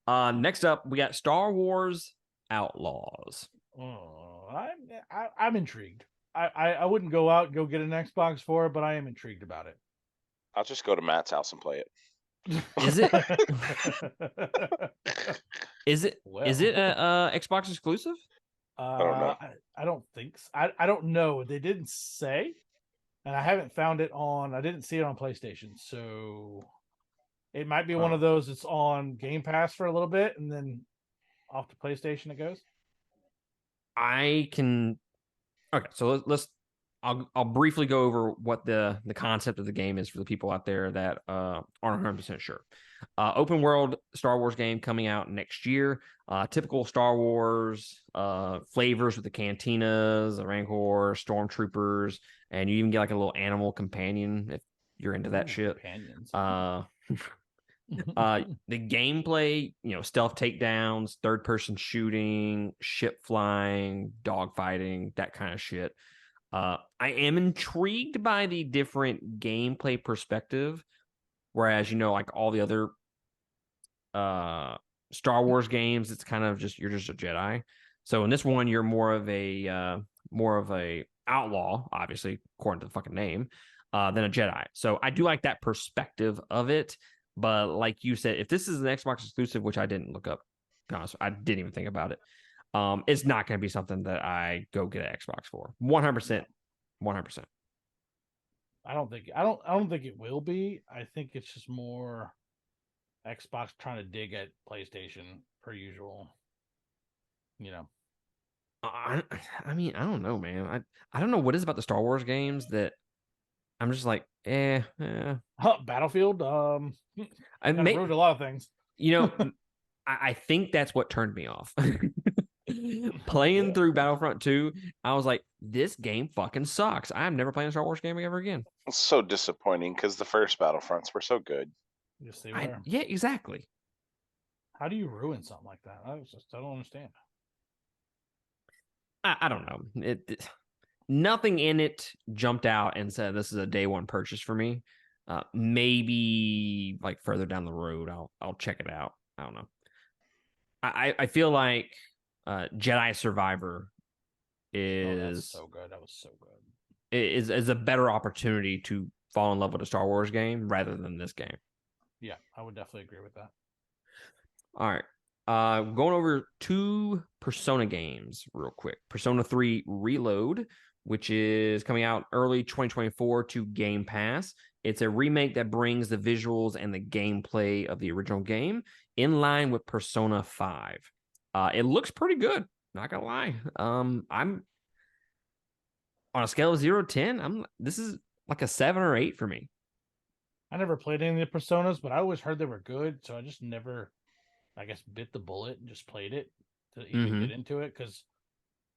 Next up, we got Star Wars Outlaws. I'm intrigued. I wouldn't go out and go get an Xbox for it, but I am intrigued about it. I'll just go to Matt's house and play it. Is it? Is it a Xbox exclusive? I don't know. I don't think so. I don't know. They didn't say, and I haven't found it on. I didn't see it on PlayStation, so it might be one of those that's on Game Pass for a little bit, and then off to PlayStation it goes. I can. Okay, so let's. I'll briefly go over what the concept of the game is for the people out there that aren't 100% sure. Open world Star Wars game coming out next year. Typical Star Wars flavors with the cantinas, the Rancor, stormtroopers, and you even get like a little animal companion if you're into that shit. Companions. The gameplay, stealth takedowns, third person shooting, ship flying, dog fighting, that kind of shit. I am intrigued by the different gameplay perspective, whereas like all the other Star Wars games, it's kind of you're just a Jedi. So in this one, you're more of a outlaw, obviously according to the fucking name, than a Jedi. So I do like that perspective of it. But like you said, if this is an Xbox exclusive, which I didn't look up, to be honest, I didn't even think about it. It's not going to be something that I go get an Xbox for. 100%. 100%. I don't think it will be. I think it's just more Xbox trying to dig at PlayStation per usual. I mean, I don't know, man. I don't know what is about the Star Wars games that I'm just like, Battlefield, I ruined a lot of things. I think that's what turned me off. Playing through Battlefront 2, I was like, this game fucking sucks. I'm never playing a Star Wars game ever again. It's so disappointing because the first Battlefronts were so good. Yes, they were. Yeah, exactly. How do you ruin something like that? I don't understand. I don't know. Nothing in it jumped out and said this is a day one purchase for me. Maybe like further down the road, I'll check it out. I don't know. I feel like Jedi Survivor is so good. That was so good. Is a better opportunity to fall in love with a Star Wars game rather than this game. Yeah, I would definitely agree with that. All right. Going over 2 Persona games real quick. Persona 3 Reload, which is coming out early 2024 to Game Pass. It's a remake that brings the visuals and the gameplay of the original game in line with Persona 5. It looks pretty good, not gonna lie. I'm on a scale of 0 to 10. This is like a 7 or 8 for me. I never played any of the Personas, but I always heard they were good, so I just never, I guess, bit the bullet and just played it to even get into it. Because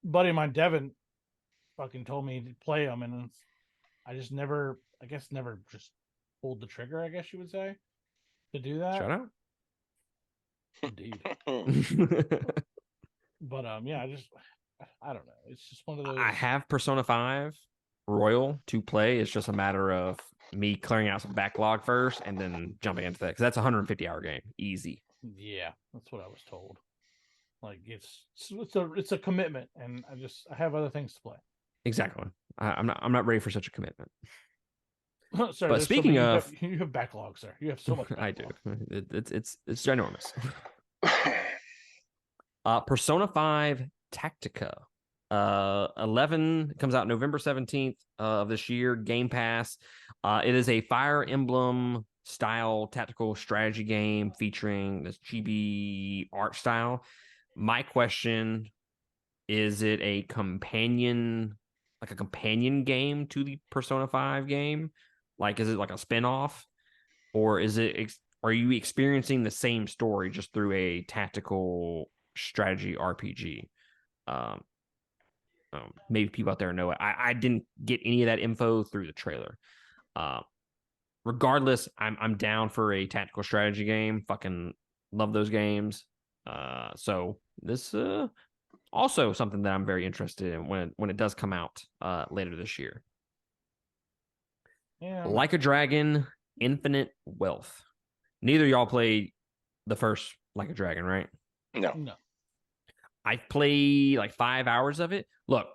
buddy of mine, Devin, fucking told me to play them, and I just never just pulled the trigger, I guess you would say, to do that. Shut up. Indeed. But yeah, I don't know. It's just one of those. I have Persona 5 Royal to play. It's just a matter of me clearing out some backlog first and then jumping into that, because that's a 150-hour game, easy. Yeah, that's what I was told. Like it's a commitment, and I have other things to play. Exactly. I'm not ready for such a commitment. Sorry, but speaking of, you have backlog, sir. You have so much backlog. I do. It's ginormous. Persona 5 Tactica. 11 comes out November 17th of this year. Game Pass. It is a Fire Emblem style tactical strategy game featuring this chibi art style. My question, is it a companion game to the Persona 5 game? Like, is it like a spinoff, or are you experiencing the same story just through a tactical strategy RPG? Maybe people out there know it. I didn't get any of that info through the trailer. Regardless, I'm down for a tactical strategy game. Fucking love those games. So this also something that I'm very interested in when it does come out later this year. Yeah. Like a Dragon, Infinite Wealth. Neither of y'all played the first Like a Dragon, right? No. I played like 5 hours of it. Look,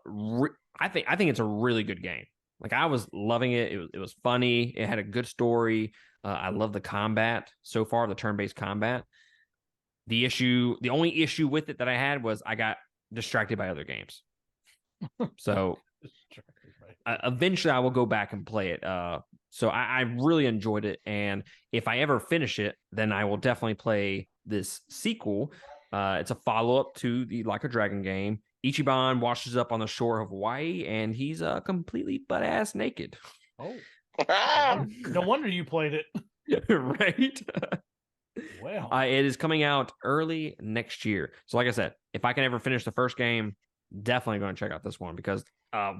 I think it's a really good game. Like, I was loving it. It was funny. It had a good story. I love the combat so far, the turn-based combat. The only issue with it that I had was I got distracted by other games. So eventually I will go back and play it. So I really enjoyed it. And if I ever finish it, then I will definitely play this sequel. It's a follow-up to the Like a Dragon game. Ichiban washes up on the shore of Hawaii, and he's completely butt-ass naked. Oh. No wonder you played it. Right? Well. It is coming out early next year. So like I said, if I can ever finish the first game, definitely going to check out this one because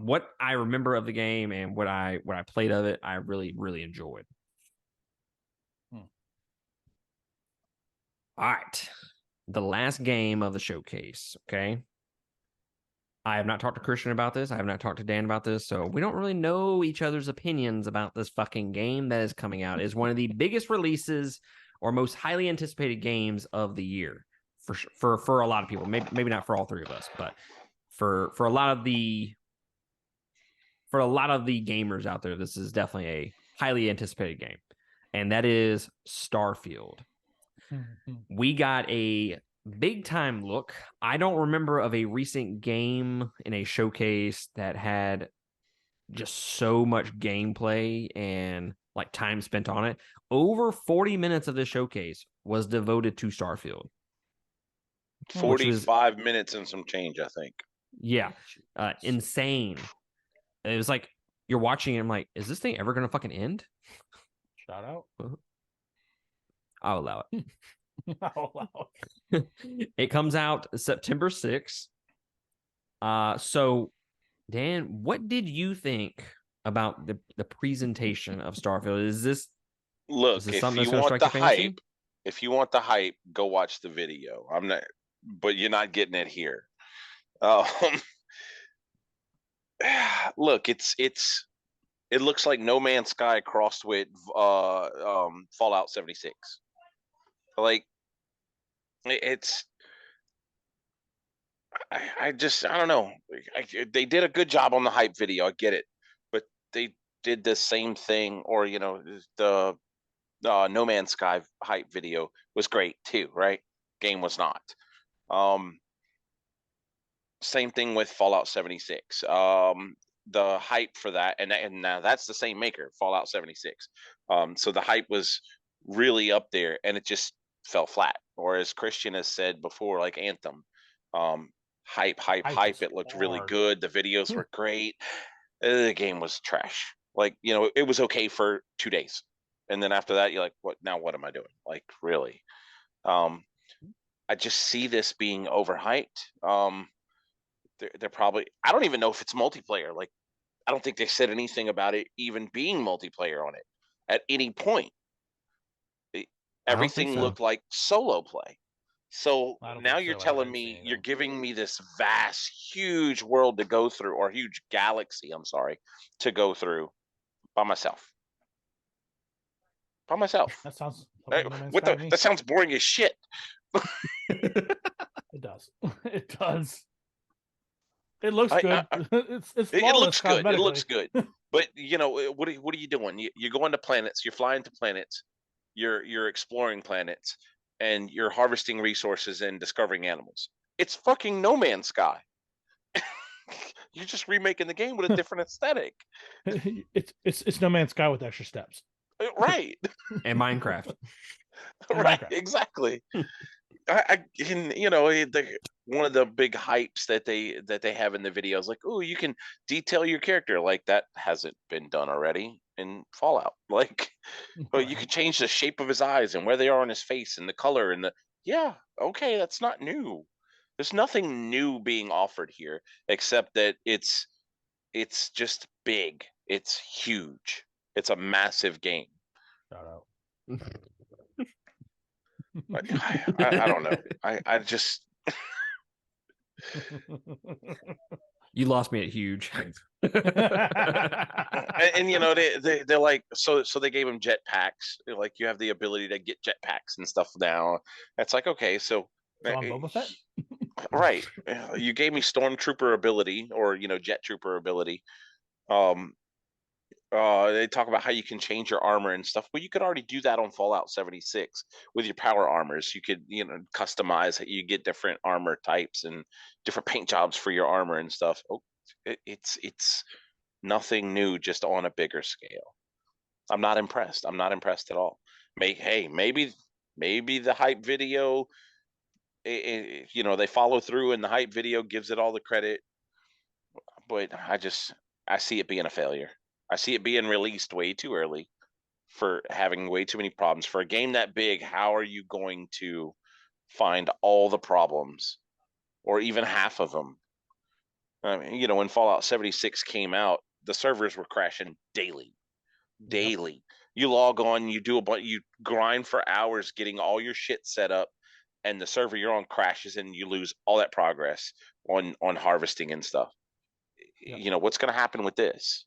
what I remember of the game and what I played of it, I really, really enjoyed. All right. The last game of the showcase, okay? I have not talked to Christian about this. I have not talked to Dan about this. So we don't really know each other's opinions about this fucking game that is coming out. It's one of the biggest releases or most highly anticipated games of the year for a lot of people. Maybe not for all three of us, but for a lot of the gamers out there, this is definitely a highly anticipated game. And that is Starfield. We got a big time look. I don't remember of a recent game in a showcase that had just so much gameplay and like time spent on it. Over 40 minutes of this showcase was devoted to Starfield. 45 minutes and some change, I think. Yeah. Insane. It was like you're watching and I'm like, is this thing ever gonna fucking end? Shout out. I'll allow it. I'll allow it. It comes out September 6th. So Dan, what did you think about the presentation of Starfield? Is this something that's gonna strike your fancy? If you want the hype, go watch the video. I'm not, but you're not getting it here. Look, it looks like No Man's Sky crossed with Fallout 76. Like it's I don't know. They did a good job on the hype video. I get it, but they did the same thing, or the No Man's Sky hype video was great too, right? Game was not. Same thing with Fallout 76. The hype for that, and now that's the same maker, Fallout 76. So the hype was really up there, and it just fell flat. Or as Christian has said before, like Anthem, hype. It looked really good. The videos were great. The game was trash. Like, it was okay for 2 days, and then after that, you're like, what? Now what am I doing? Like, really? I just see this being overhyped. They're probably, I don't even know if it's multiplayer. Like, I don't think they said anything about it even being multiplayer on it at any point. Everything looked like solo play. So now you're telling me, you're giving me this vast, huge world to go through, or huge galaxy, I'm sorry, to go through by myself. That sounds that sounds boring as shit. It does. It does. It looks good. It looks good. It looks good. But what are you doing? You're going to planets. You're flying to planets. You're exploring planets, and you're harvesting resources and discovering animals. It's fucking No Man's Sky. You're just remaking the game with a different aesthetic. It's No Man's Sky with extra steps. Right. And Minecraft. Right. Exactly. One of the big hypes that they have in the videos, like, oh, you can detail your character. Like, that hasn't been done already in Fallout. Like, but you can change the shape of his eyes and where they are on his face and the color and okay, that's not new. There's nothing new being offered here except that it's just big. It's huge. It's a massive game. Shout out. I don't know. I just you lost me at huge. and they're like, so they gave him jetpacks. Like, you have the ability to get jetpacks and stuff now. It's like, okay, so on Boba Fett? Right. You gave me stormtrooper ability, or jet trooper ability. They talk about how you can change your armor and stuff. Well, you could already do that on Fallout 76 with your power armors. You could, customize it. You get different armor types and different paint jobs for your armor and stuff. Oh, it's nothing new, just on a bigger scale. I'm not impressed. I'm not impressed at all. Maybe the hype video you know, they follow through, and the hype video gives it all the credit. But I see it being a failure. I see it being released way too early for having way too many problems for a game that big. How are you going to find all the problems, or even half of them? I mean, you know, when Fallout 76 came out, the servers were crashing daily. Daily. You log on, you do you grind for hours getting all your shit set up, and the server you're on crashes, and you lose all that progress on harvesting and stuff. You know, what's going to happen with this?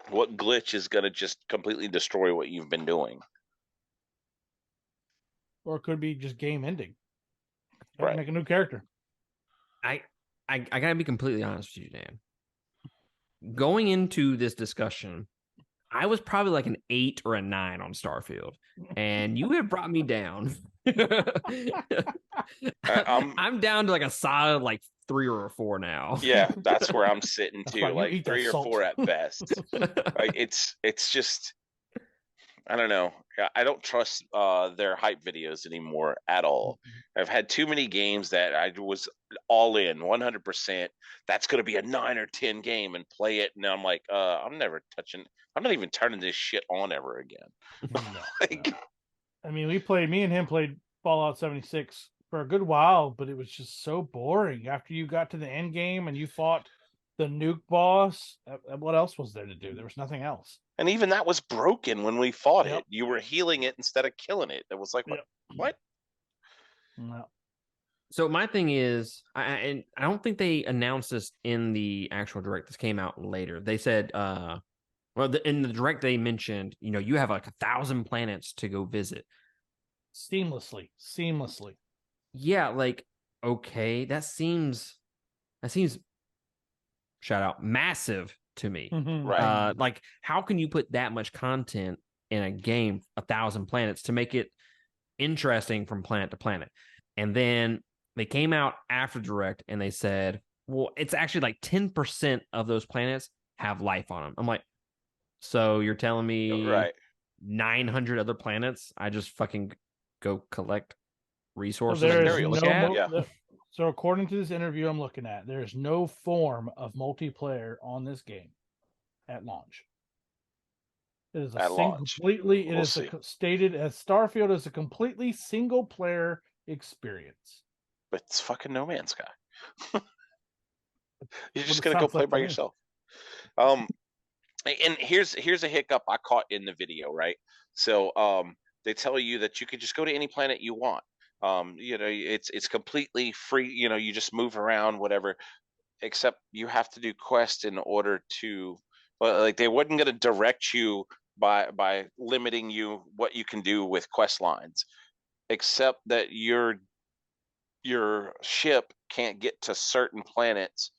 What glitch is going to just completely destroy what you've been doing? Or it could be just game ending. Right. Make a new character. I gotta be completely honest with you, Dan. Going into this discussion, I was probably like an 8 or a 9 on Starfield, and you have brought me down. I'm down to like a solid like 3 or a 4 now. Yeah, that's where I'm sitting too, like 3 or salt. 4 at best. Like, it's just, I don't know. I don't trust their hype videos anymore at all. I've had too many games that I was all in 100%. That's going to be a 9 or 10 game and play it, and I'm like, I'm never touching. I'm not even turning this shit on ever again. Like, I mean, me and him played Fallout 76 for a good while, but it was just so boring. After you got to the end game and you fought the nuke boss, what else was there to do? There was nothing else. And even that was broken when we fought it. You were healing it instead of killing it. It was like, what? No. So my thing is, I don't think they announced this in the actual direct. This came out later. They said, in the direct they mentioned, you know, you have like 1,000 planets to go visit. Seamlessly. Yeah, like, okay, that seems shout out massive to me. Right. Like, how can you put that much content in a game, 1,000 planets, to make it interesting from planet to planet? And then they came out after direct and they said, well, it's actually like 10% of those planets have life on them. I'm like, so you're telling me 900 other planets I just fucking go collect resources? So so according to this interview I'm looking at, there's no form of multiplayer on this game at launch. It is stated as Starfield is a completely single player experience. But it's fucking No Man's Sky. You're just gonna go play by yourself. And here's a hiccup I caught in the video, right? So they tell you that you can just go to any planet you want. You know, it's completely free. You know, you just move around, whatever. Except you have to do quests in order to, like, they wasn't going to direct you by limiting you what you can do with quest lines, except that your ship can't get to certain planets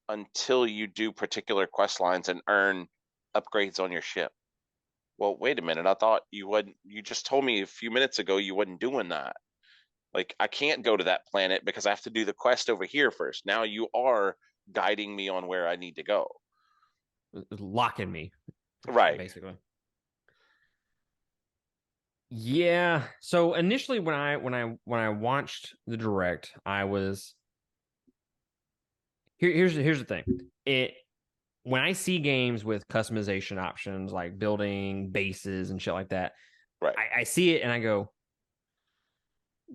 until you do particular quest lines and earn upgrades on your ship. Well, wait a minute. I thought you wouldn't. You just told me a few minutes ago you wasn't doing that. Like, I can't go to that planet because I have to do the quest over here first. Now you are guiding me on where I need to go. Locking me. Right. Basically. Yeah. So initially when I watched the direct, I was here's the thing. When I see games with customization options like building bases and shit like that, right. I see it and I go,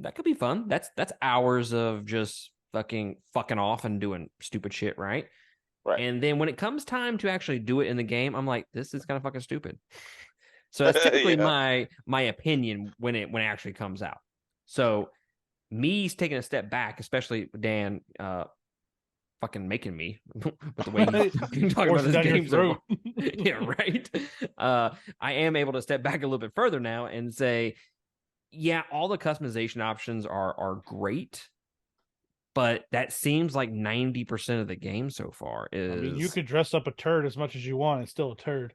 that could be fun. That's hours of just fucking off and doing stupid shit, right? Right. And then when it comes time to actually do it in the game, I'm like, this is kind of fucking stupid. So that's typically my opinion when it actually comes out. So me's taking a step back, especially Dan fucking making me with the way he's talking about this game. So yeah, right. I am able to step back a little bit further now and say, yeah, all the customization options are great, but that seems like 90% of the game so far is. I mean, you could dress up a turd as much as you want; it's still a turd.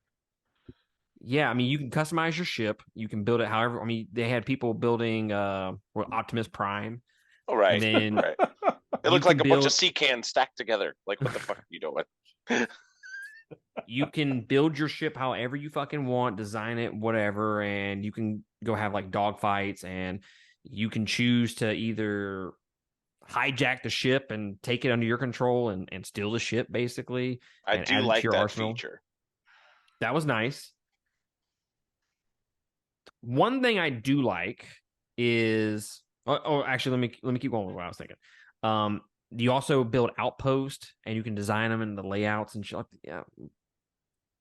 Yeah, I mean, you can customize your ship. You can build it however. I mean, they had people building Optimus Prime. All right. And then right. It looked like a bunch of sea cans stacked together. Like, what the fuck are you doing? You can build your ship however you fucking want, design it, whatever, and you can go have like dogfights, and you can choose to either hijack the ship and take it under your control and steal the ship, basically. I and do add it like to your that arsenal. feature. That was nice. One thing I do like is actually let me keep going with what I was thinking. You also build outposts and you can design them in the layouts and shit. Yeah,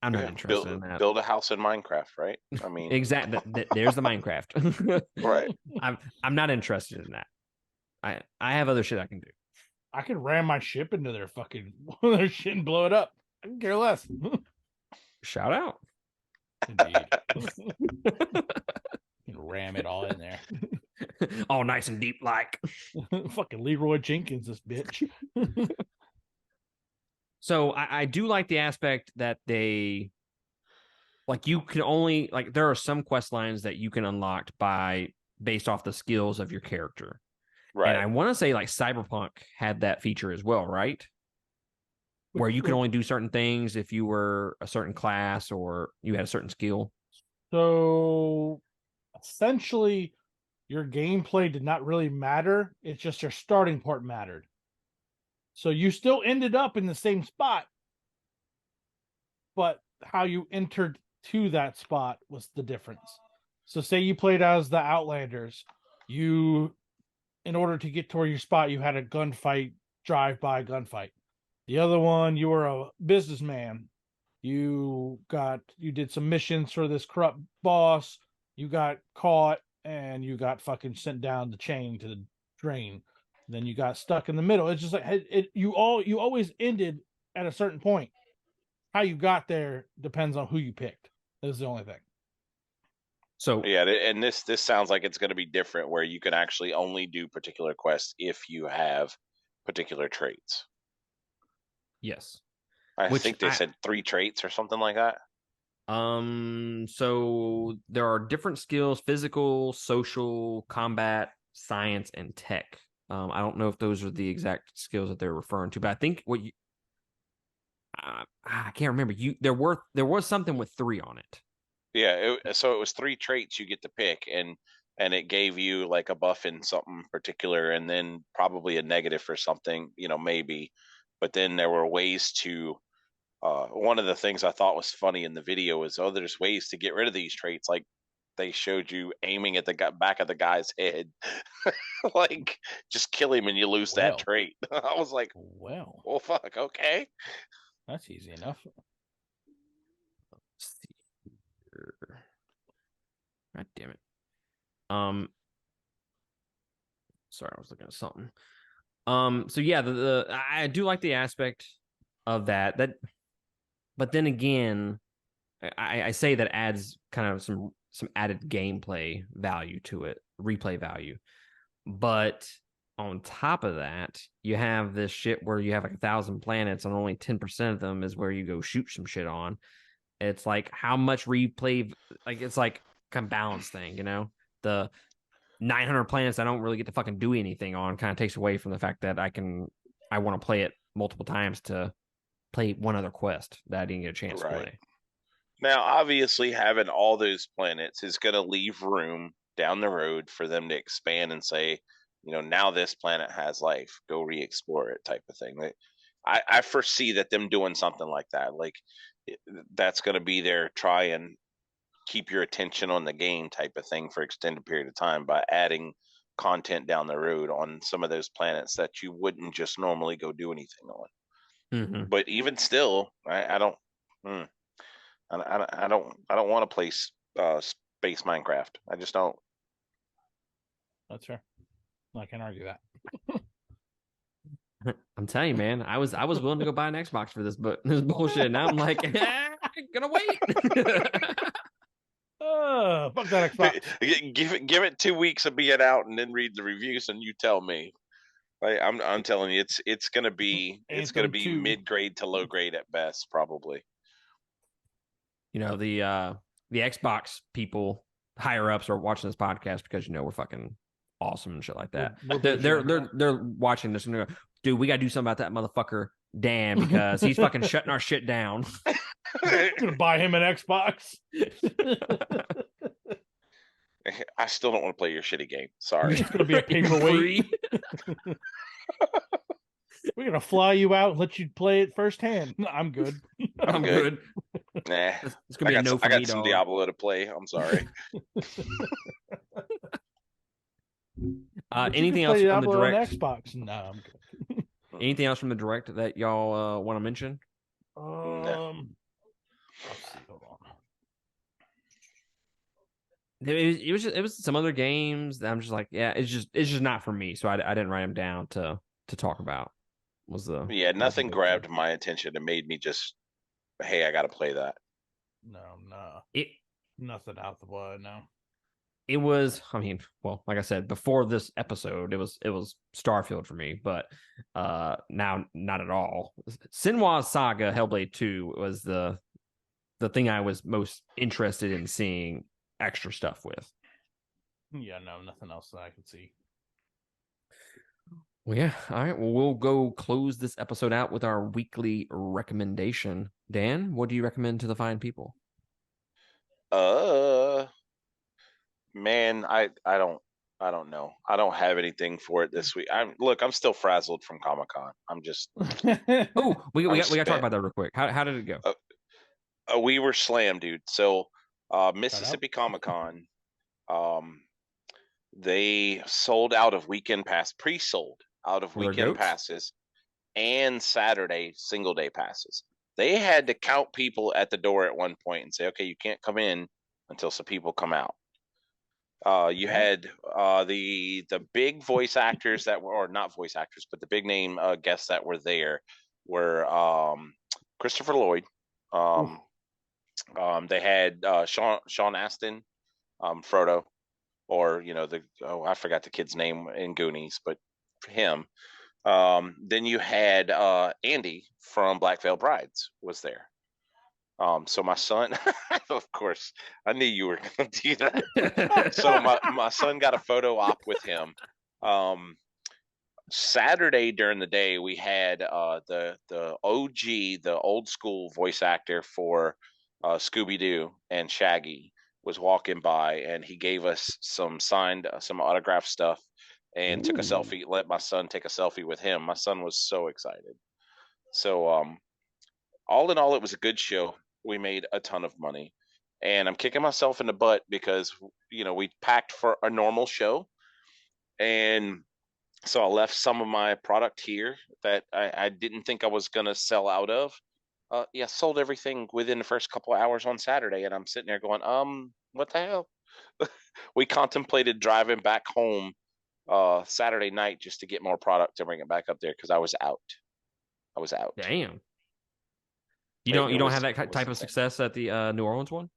I'm not interested in that. Build a house in Minecraft, right? I mean, exactly. There's the Minecraft. right. I'm not interested in that. I have other shit I can do. I could ram my ship into their fucking their shit and blow it up. I can care less. Shout out. Indeed. Ram it all in there. All nice and deep like. Fucking Leroy Jenkins, this bitch. So I do like the aspect that they like you can only like there are some quest lines that you can unlock based off the skills of your character. Right. And I want to say like Cyberpunk had that feature as well, right? Where you can only do certain things if you were a certain class or you had a certain skill. So essentially your gameplay did not really matter. It's just your starting part mattered. So you still ended up in the same spot, but how you entered to that spot was the difference. So say you played as the Outlanders, in order to get to where your spot, you had a gunfight, drive-by gunfight. The other one, you were a businessman. You did some missions for this corrupt boss. You got caught and you got fucking sent down the chain to the drain. Then you got stuck in the middle. It's just like you always ended at a certain point. How you got there depends on who you picked. That's the only thing. So yeah, and this sounds like it's going to be different, where you can actually only do particular quests if you have particular traits. yes. I think they said 3 traits or something like that. So there are different skills: physical, social, combat, science, and tech. I don't know if those are the exact skills that they're referring to, but I think what you I can't remember. There was something with 3 on it. Yeah, so it was 3 traits you get to pick, and it gave you like a buff in something particular, and then probably a negative for something, maybe. But then there were ways to. One of the things I thought was funny in the video is, there's ways to get rid of these traits. Like they showed you aiming at the back of the guy's head, like just kill him and you lose that trait. I was like, well, fuck, okay, that's easy enough. Let's see here. God damn it. Sorry, I was looking at something. So yeah, I do like the aspect of that. But then again, I say that adds kind of some added gameplay value to it, replay value. But on top of that, you have this shit where you have like 1,000 planets and only 10% of them is where you go shoot some shit on. It's like how much replay, like it's like kind of balance thing, the 900 planets I don't really get to fucking do anything on kind of takes away from the fact that I want to play it multiple times to play one other quest that I didn't get a chance to play. Now, obviously, having all those planets is going to leave room down the road for them to expand and say, now this planet has life, go re-explore it, type of thing. I foresee that them doing something like that, like that's going to be their try and keep your attention on the game type of thing for extended period of time by adding content down the road on some of those planets that you wouldn't just normally go do anything on. Mm-hmm. But even still, I don't want to play space Minecraft. I just don't. That's fair. I can't argue that. I'm telling you, man, I was willing to go buy an Xbox for this bullshit. And now I'm like, gonna wait. Fuck that Xbox. Give it 2 weeks of being out, and then read the reviews, and you tell me. I'm telling you, it's gonna be mid grade to low grade at best, probably. The Xbox people higher ups are watching this podcast because we're fucking awesome and shit like that. They're watching this and they're going, dude, we gotta do something about that motherfucker Dan because he's fucking shutting our shit down. I'm gonna buy him an Xbox. I still don't want to play your shitty game. Sorry. It's gonna be a paperweight. We're gonna fly you out and let you play it firsthand. I'm good. I'm good. Nah, it's gonna be a no for I me, got some dog. Diablo to play. I'm sorry. Anything else from the direct? On Xbox? No, I'm good. Anything else from the direct that y'all want to mention? No. Let's see. Hold on. It was some other games that I'm just like, yeah, it's just not for me. So I didn't write them down to talk about. Nothing grabbed my attention and made me just, hey, I got to play that. No. Nothing out the wide now. It was, I mean, well, like I said, before this episode, it was Starfield for me, but now not at all. Senua's Saga Hellblade 2 was the thing I was most interested in seeing extra stuff with. Yeah, no, nothing else that I could see. Well, yeah. All right. Well, we'll go close this episode out with our weekly recommendation. Dan, what do you recommend to the fine people? Man, I don't know. I don't have anything for it this week. I'm still frazzled from Comic-Con. I'm just Oh, we got to talk about that real quick. How did it go? We were slammed, dude. So Mississippi Comic-Con, they sold out of weekend pass, pre-sold out of weekend passes and Saturday single day passes. They had to count people at the door at one point and say, okay, you can't come in until some people come out. You had the big voice actors that were, or not voice actors, but the big name guests that were there were Christopher Lloyd. They had Sean Astin, Frodo, or I forgot the kid's name in Goonies, but for him. Then you had Andy from Black Veil Brides was there. So my son, of course, I knew you were going to do that. So my son got a photo op with him. Saturday during the day, we had the OG, the old school voice actor for Scooby-Doo and Shaggy was walking by, and he gave us some signed, some autographed stuff, and took a selfie. Let my son take a selfie with him. My son was so excited. So all in all, it was a good show. We made a ton of money, and I'm kicking myself in the butt because we packed for a normal show, and so I left some of my product here that I didn't think I was gonna sell out of. Sold everything within the first couple of hours on Saturday, and I'm sitting there going, what the hell? We contemplated driving back home Saturday night just to get more product to bring it back up there because I was out. Damn. You don't have that type of success at the New Orleans one?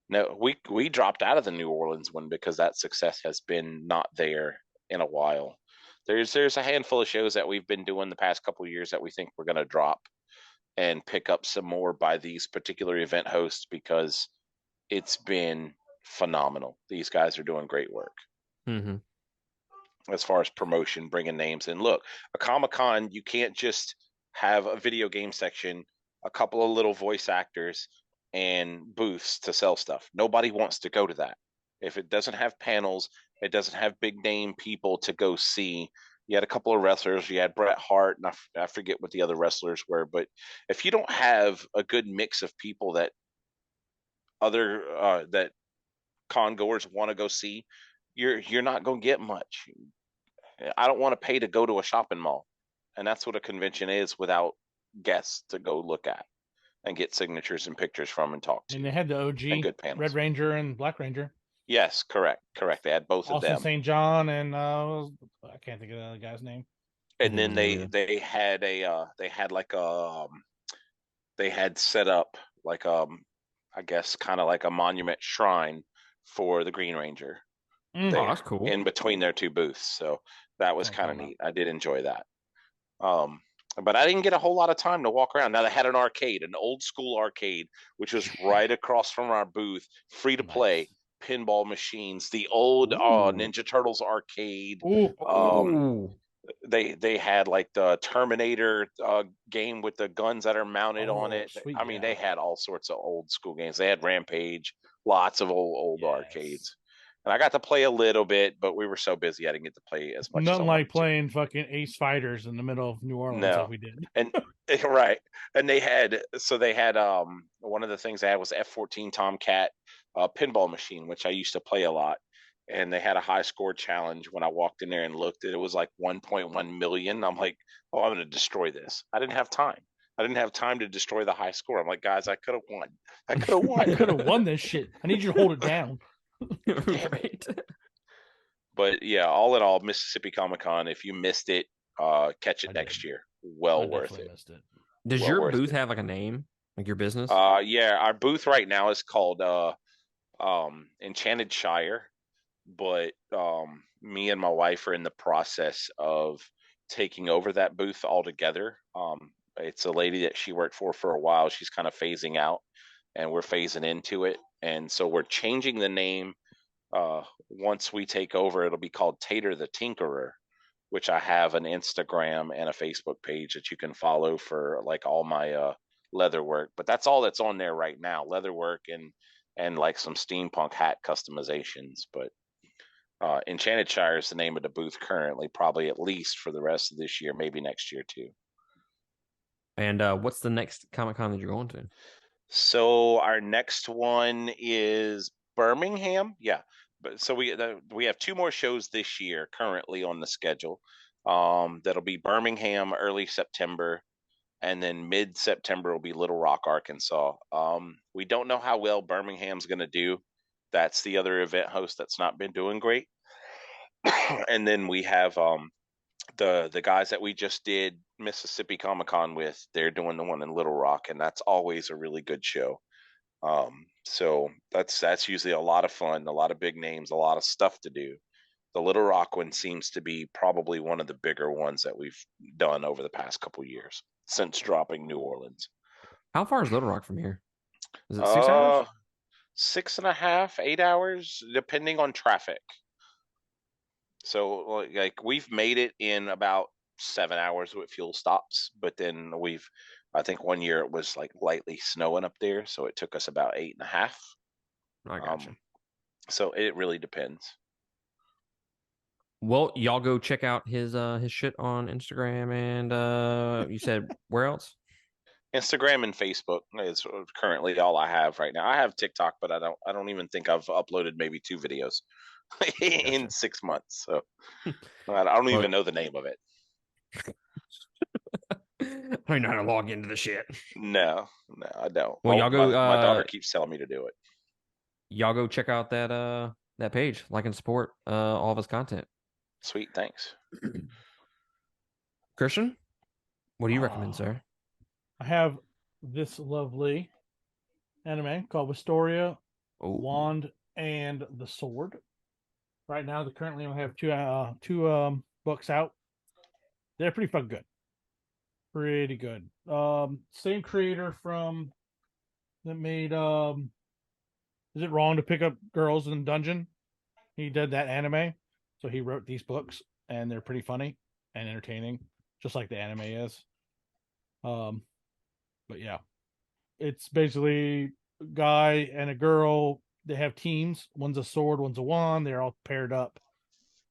No, we dropped out of the New Orleans one because that success has been not there in a while. There's a handful of shows that we've been doing the past couple of years that we think we're going to drop and pick up some more by these particular event hosts because it's been phenomenal. These guys are doing great work. Mm-hmm. As far as promotion, bringing names in. Look, a Comic-Con, you can't just have a video game section, a couple of little voice actors, and booths to sell stuff. Nobody wants to go to that. If it doesn't have panels, it doesn't have big name people to go see. You had a couple of wrestlers. You had Bret Hart, and I forget what the other wrestlers were. But if you don't have a good mix of people that that con goers want to go see, you're not going to get much. I don't want to pay to go to a shopping mall, and that's what a convention is without guests to go look at and get signatures and pictures from and talk to. And they had the OG and good panels. Red Ranger and Black Ranger. Yes, correct. They had both of them. Also St. John and I can't think of the other guy's name. And then they had set up like I guess kind of like a monument shrine for the Green Ranger. Oh, that's cool. In between their two booths, so that was kind of neat. I did enjoy that. But I didn't get a whole lot of time to walk around. Now they had an arcade, an old school arcade, which was right across from our booth, free to play. Pinball machines, the old Ninja Turtles arcade. They had like the Terminator game with the guns that are mounted on it. Sweet, they had all sorts of old school games. They had Rampage, lots of old arcades. And I got to play a little bit, but we were so busy I didn't get to play as much as I Nothing wanted like to. playing fucking Ace Fighters in the middle of New Orleans like we did. And right. And they had one of the things they had was F-14 Tomcat pinball machine, which I used to play a lot. And they had a high score challenge. When I walked in there and looked, it was like 1.1 million. I'm like, oh, I'm going to destroy this. I didn't have time. I didn't have time to destroy the high score. I'm like, guys, I could have won. I could have won. I could have won this shit. I need you to hold it down. Right. But yeah, all in all, Mississippi Comic-Con, if you missed it, catch it next year. Well worth it. Missed it. Does Well your worth booth it. have like a name, like your business? Yeah, our booth right now is called Enchanted Shire, but me and my wife are in the process of taking over that booth altogether. It's a lady that she worked for a while. She's kind of phasing out, and we're phasing into it, and so we're changing the name. Once we take over, it'll be called Tater the Tinkerer, which I have an Instagram and a Facebook page that you can follow for like all my leather work. But that's all that's on there right now, leather work and like some steampunk hat customizations. But Enchanted Shire is the name of the booth currently, probably at least for the rest of this year, maybe next year too. And what's the next Comic-Con that you're going to? So our next one is Birmingham. Yeah. But so we have two more shows this year currently on the schedule. That'll be Birmingham early September, and then mid-September will be Little Rock, Arkansas. We don't know how well Birmingham's going to do. That's the other event host that's not been doing great. And then we have the guys that we just did Mississippi Comic-Con with. They're doing the one in Little Rock, and that's always a really good show. So that's usually a lot of fun, a lot of big names, a lot of stuff to do. The Little Rock one seems to be probably one of the bigger ones that we've done over the past couple years since dropping New Orleans. How far is Little Rock from here? Is it 6 hours? 6.5, 8 hours, depending on traffic. So like we've made it in about 7 hours with fuel stops, but then I think one year it was like lightly snowing up there, so it took us about 8.5. I got you. So it really depends. Well, y'all go check out his shit on Instagram, and you said where else? Instagram and Facebook is currently all I have right now. I have TikTok, but I don't even think I've uploaded maybe 2 videos in 6 months. So I don't even know the name of it. I don't know how to log into the shit. No, I don't. Well, y'all go. My daughter keeps telling me to do it. Y'all go check out that page, like and support all of his content. Sweet, thanks. Christian, what do you recommend, sir? I have this lovely anime called Wistoria, Wand and the Sword. Right now, they currently only have two books out. They're pretty fucking good. Pretty good. Same creator from that made Is It Wrong to Pick Up Girls in Dungeon? He did that anime. So he wrote these books, and they're pretty funny and entertaining, just like the anime is. But yeah. It's basically a guy and a girl. They have teams. One's a sword, one's a wand. They're all paired up.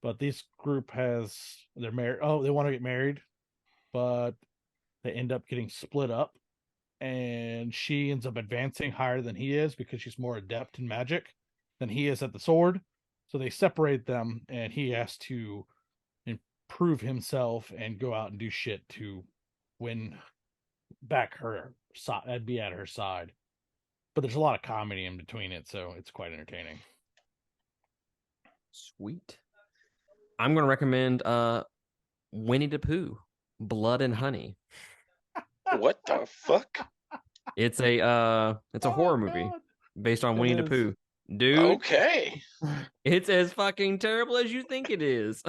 But this group they're married. Oh, they want to get married, but they end up getting split up. And she ends up advancing higher than he is because she's more adept in magic than he is at the sword. So they separate them, and he has to improve himself and go out and do shit to win back her side. I'd be at her side. But there's a lot of comedy in between it, so it's quite entertaining. Sweet. I'm going to recommend Winnie the Pooh, Blood and Honey. What the fuck? It's a horror movie based on Winnie the Pooh. Dude. Okay. It's as fucking terrible as you think it is.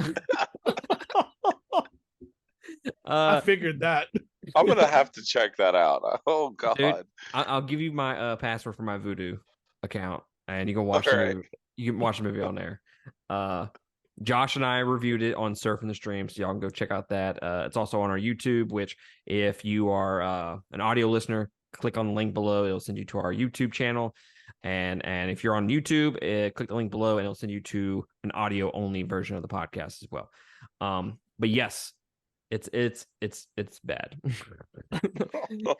I figured that. I'm gonna have to check that out. Oh god. Dude, I'll give you my password for my Voodoo account, and you can watch the movie. You can watch the movie on there. Josh and I reviewed it on Surfing the Stream, so y'all can go check out that. It's also on our YouTube, which if you are an audio listener, click on the link below. It'll send you to our YouTube channel. And if you're on YouTube, click the link below and it'll send you to an audio only version of the podcast as well. But yes, it's bad.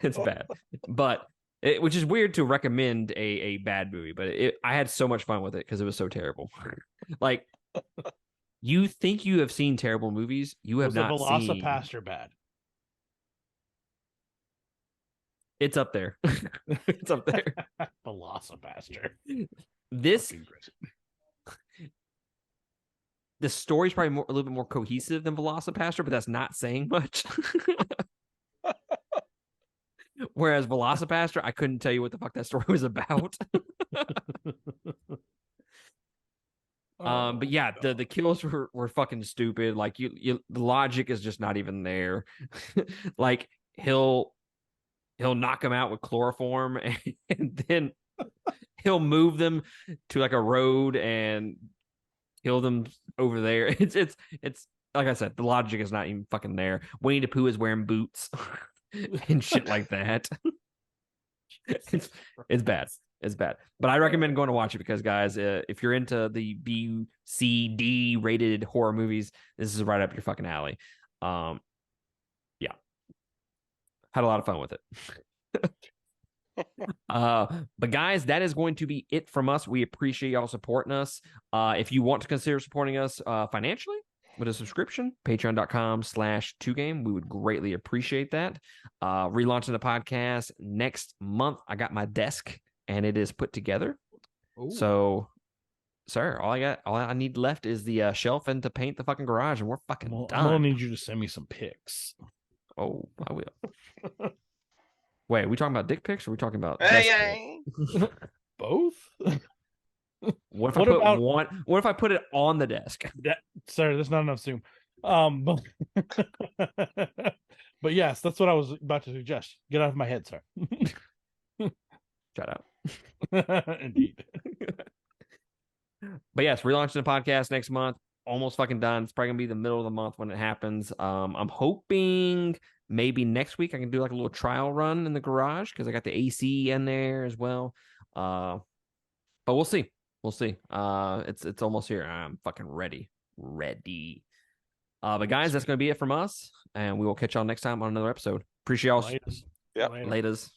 It's bad. But which is weird to recommend a bad movie, but I had so much fun with it because it was so terrible. Like, you think you have seen terrible movies, you have not seen. Velocipaster bad? It's up there. It's up there. Velocipaster. The story's probably a little bit more cohesive than Velocipaster, but that's not saying much. Whereas Velocipaster, I couldn't tell you what the fuck that story was about. But yeah, the kills were fucking stupid. Like the logic is just not even there. Like he'll knock them out with chloroform and then he'll move them to like a road and kill them over there. It's like I said, the logic is not even fucking there. Winnie the Pooh is wearing boots and shit like that. It's bad. It's bad. But I recommend going to watch it because, guys, if you're into the B, C, D rated horror movies, this is right up your fucking alley. Yeah. Had a lot of fun with it. But guys, that is going to be it from us. We appreciate y'all supporting us. If you want to consider supporting us financially with a subscription, patreon.com/2game, we would greatly appreciate that. Relaunching the podcast next month. I got my desk and it is put together. Ooh. So, sir, all I need left is the shelf and to paint the fucking garage, and we're fucking done. I'm gonna need you to send me some pics. Oh, I will. Wait, are we talking about dick pics or are we talking about both? What if I put it on the desk? Sir, there's not enough Zoom. But yes, that's what I was about to suggest. Get out of my head, sir. Shout out. Indeed. But yes, relaunching the podcast next month. Almost fucking done. It's probably gonna be the middle of the month when it happens. I'm hoping maybe next week I can do like a little trial run in the garage because I got the AC in there as well. But we'll see. We'll see. It's almost here. I'm fucking ready. But guys, that's gonna be it from us, and we will catch y'all next time on another episode. Appreciate y'all. Laters. Yeah. Laters.